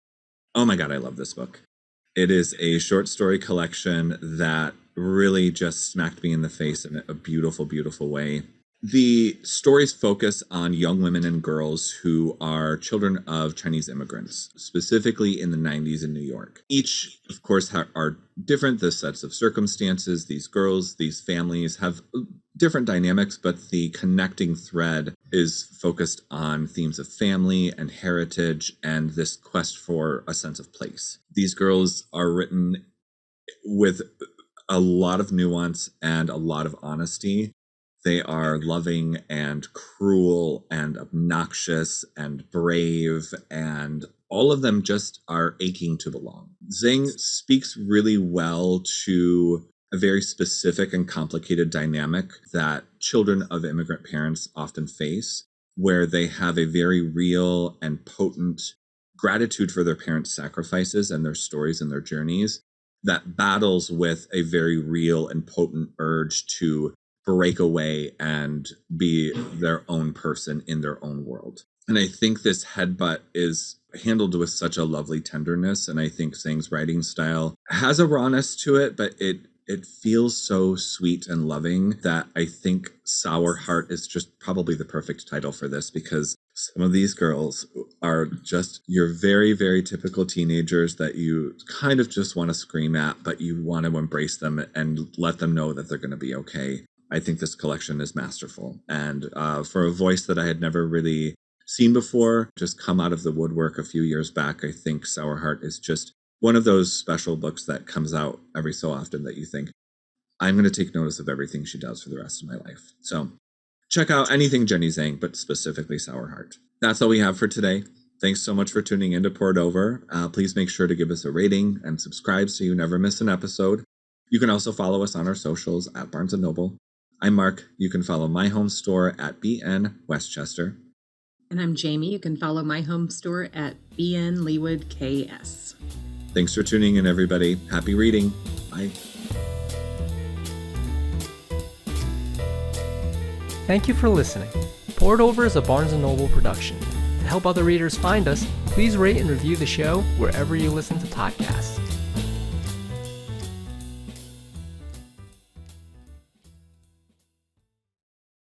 Oh my God, I love this book. It is a short story collection that really just smacked me in the face in a beautiful, beautiful way. The stories focus on young women and girls who are children of Chinese immigrants, specifically in the 90s in New York. Each, of course, are different, the sets of circumstances. These girls, these families have different dynamics, but the connecting thread is focused on themes of family and heritage and this quest for a sense of place. These girls are written with a lot of nuance and a lot of honesty. They are loving and cruel and obnoxious and brave, and all of them just are aching to belong. Zhang speaks really well to a very specific and complicated dynamic that children of immigrant parents often face, where they have a very real and potent gratitude for their parents' sacrifices and their stories and their journeys that battles with a very real and potent urge to break away and be their own person in their own world. And I think this headbutt is handled with such a lovely tenderness. And I think Zhang's writing style has a rawness to it, but it feels so sweet and loving that I think Sour Heart is just probably the perfect title for this, because some of these girls are just your very, very typical teenagers that you kind of just want to scream at, but you want to embrace them and let them know that they're going to be okay. I think this collection is masterful. And for a voice that I had never really seen before, just come out of the woodwork a few years back, I think Sour Heart is just one of those special books that comes out every so often that you think, I'm going to take notice of everything she does for the rest of my life. So check out anything Jenny Zhang, but specifically Sour Heart. That's all we have for today. Thanks so much for tuning in to Poured Over. Please make sure to give us a rating and subscribe so you never miss an episode. You can also follow us on our socials at Barnes & Noble. I'm Mark. You can follow my home store at BN Westchester. And I'm Jamie. You can follow my home store at BN Leawood KS. Thanks for tuning in, everybody. Happy reading. Bye. Thank you for listening. Poured Over is a Barnes & Noble production. To help other readers find us, please rate and review the show wherever you listen to podcasts.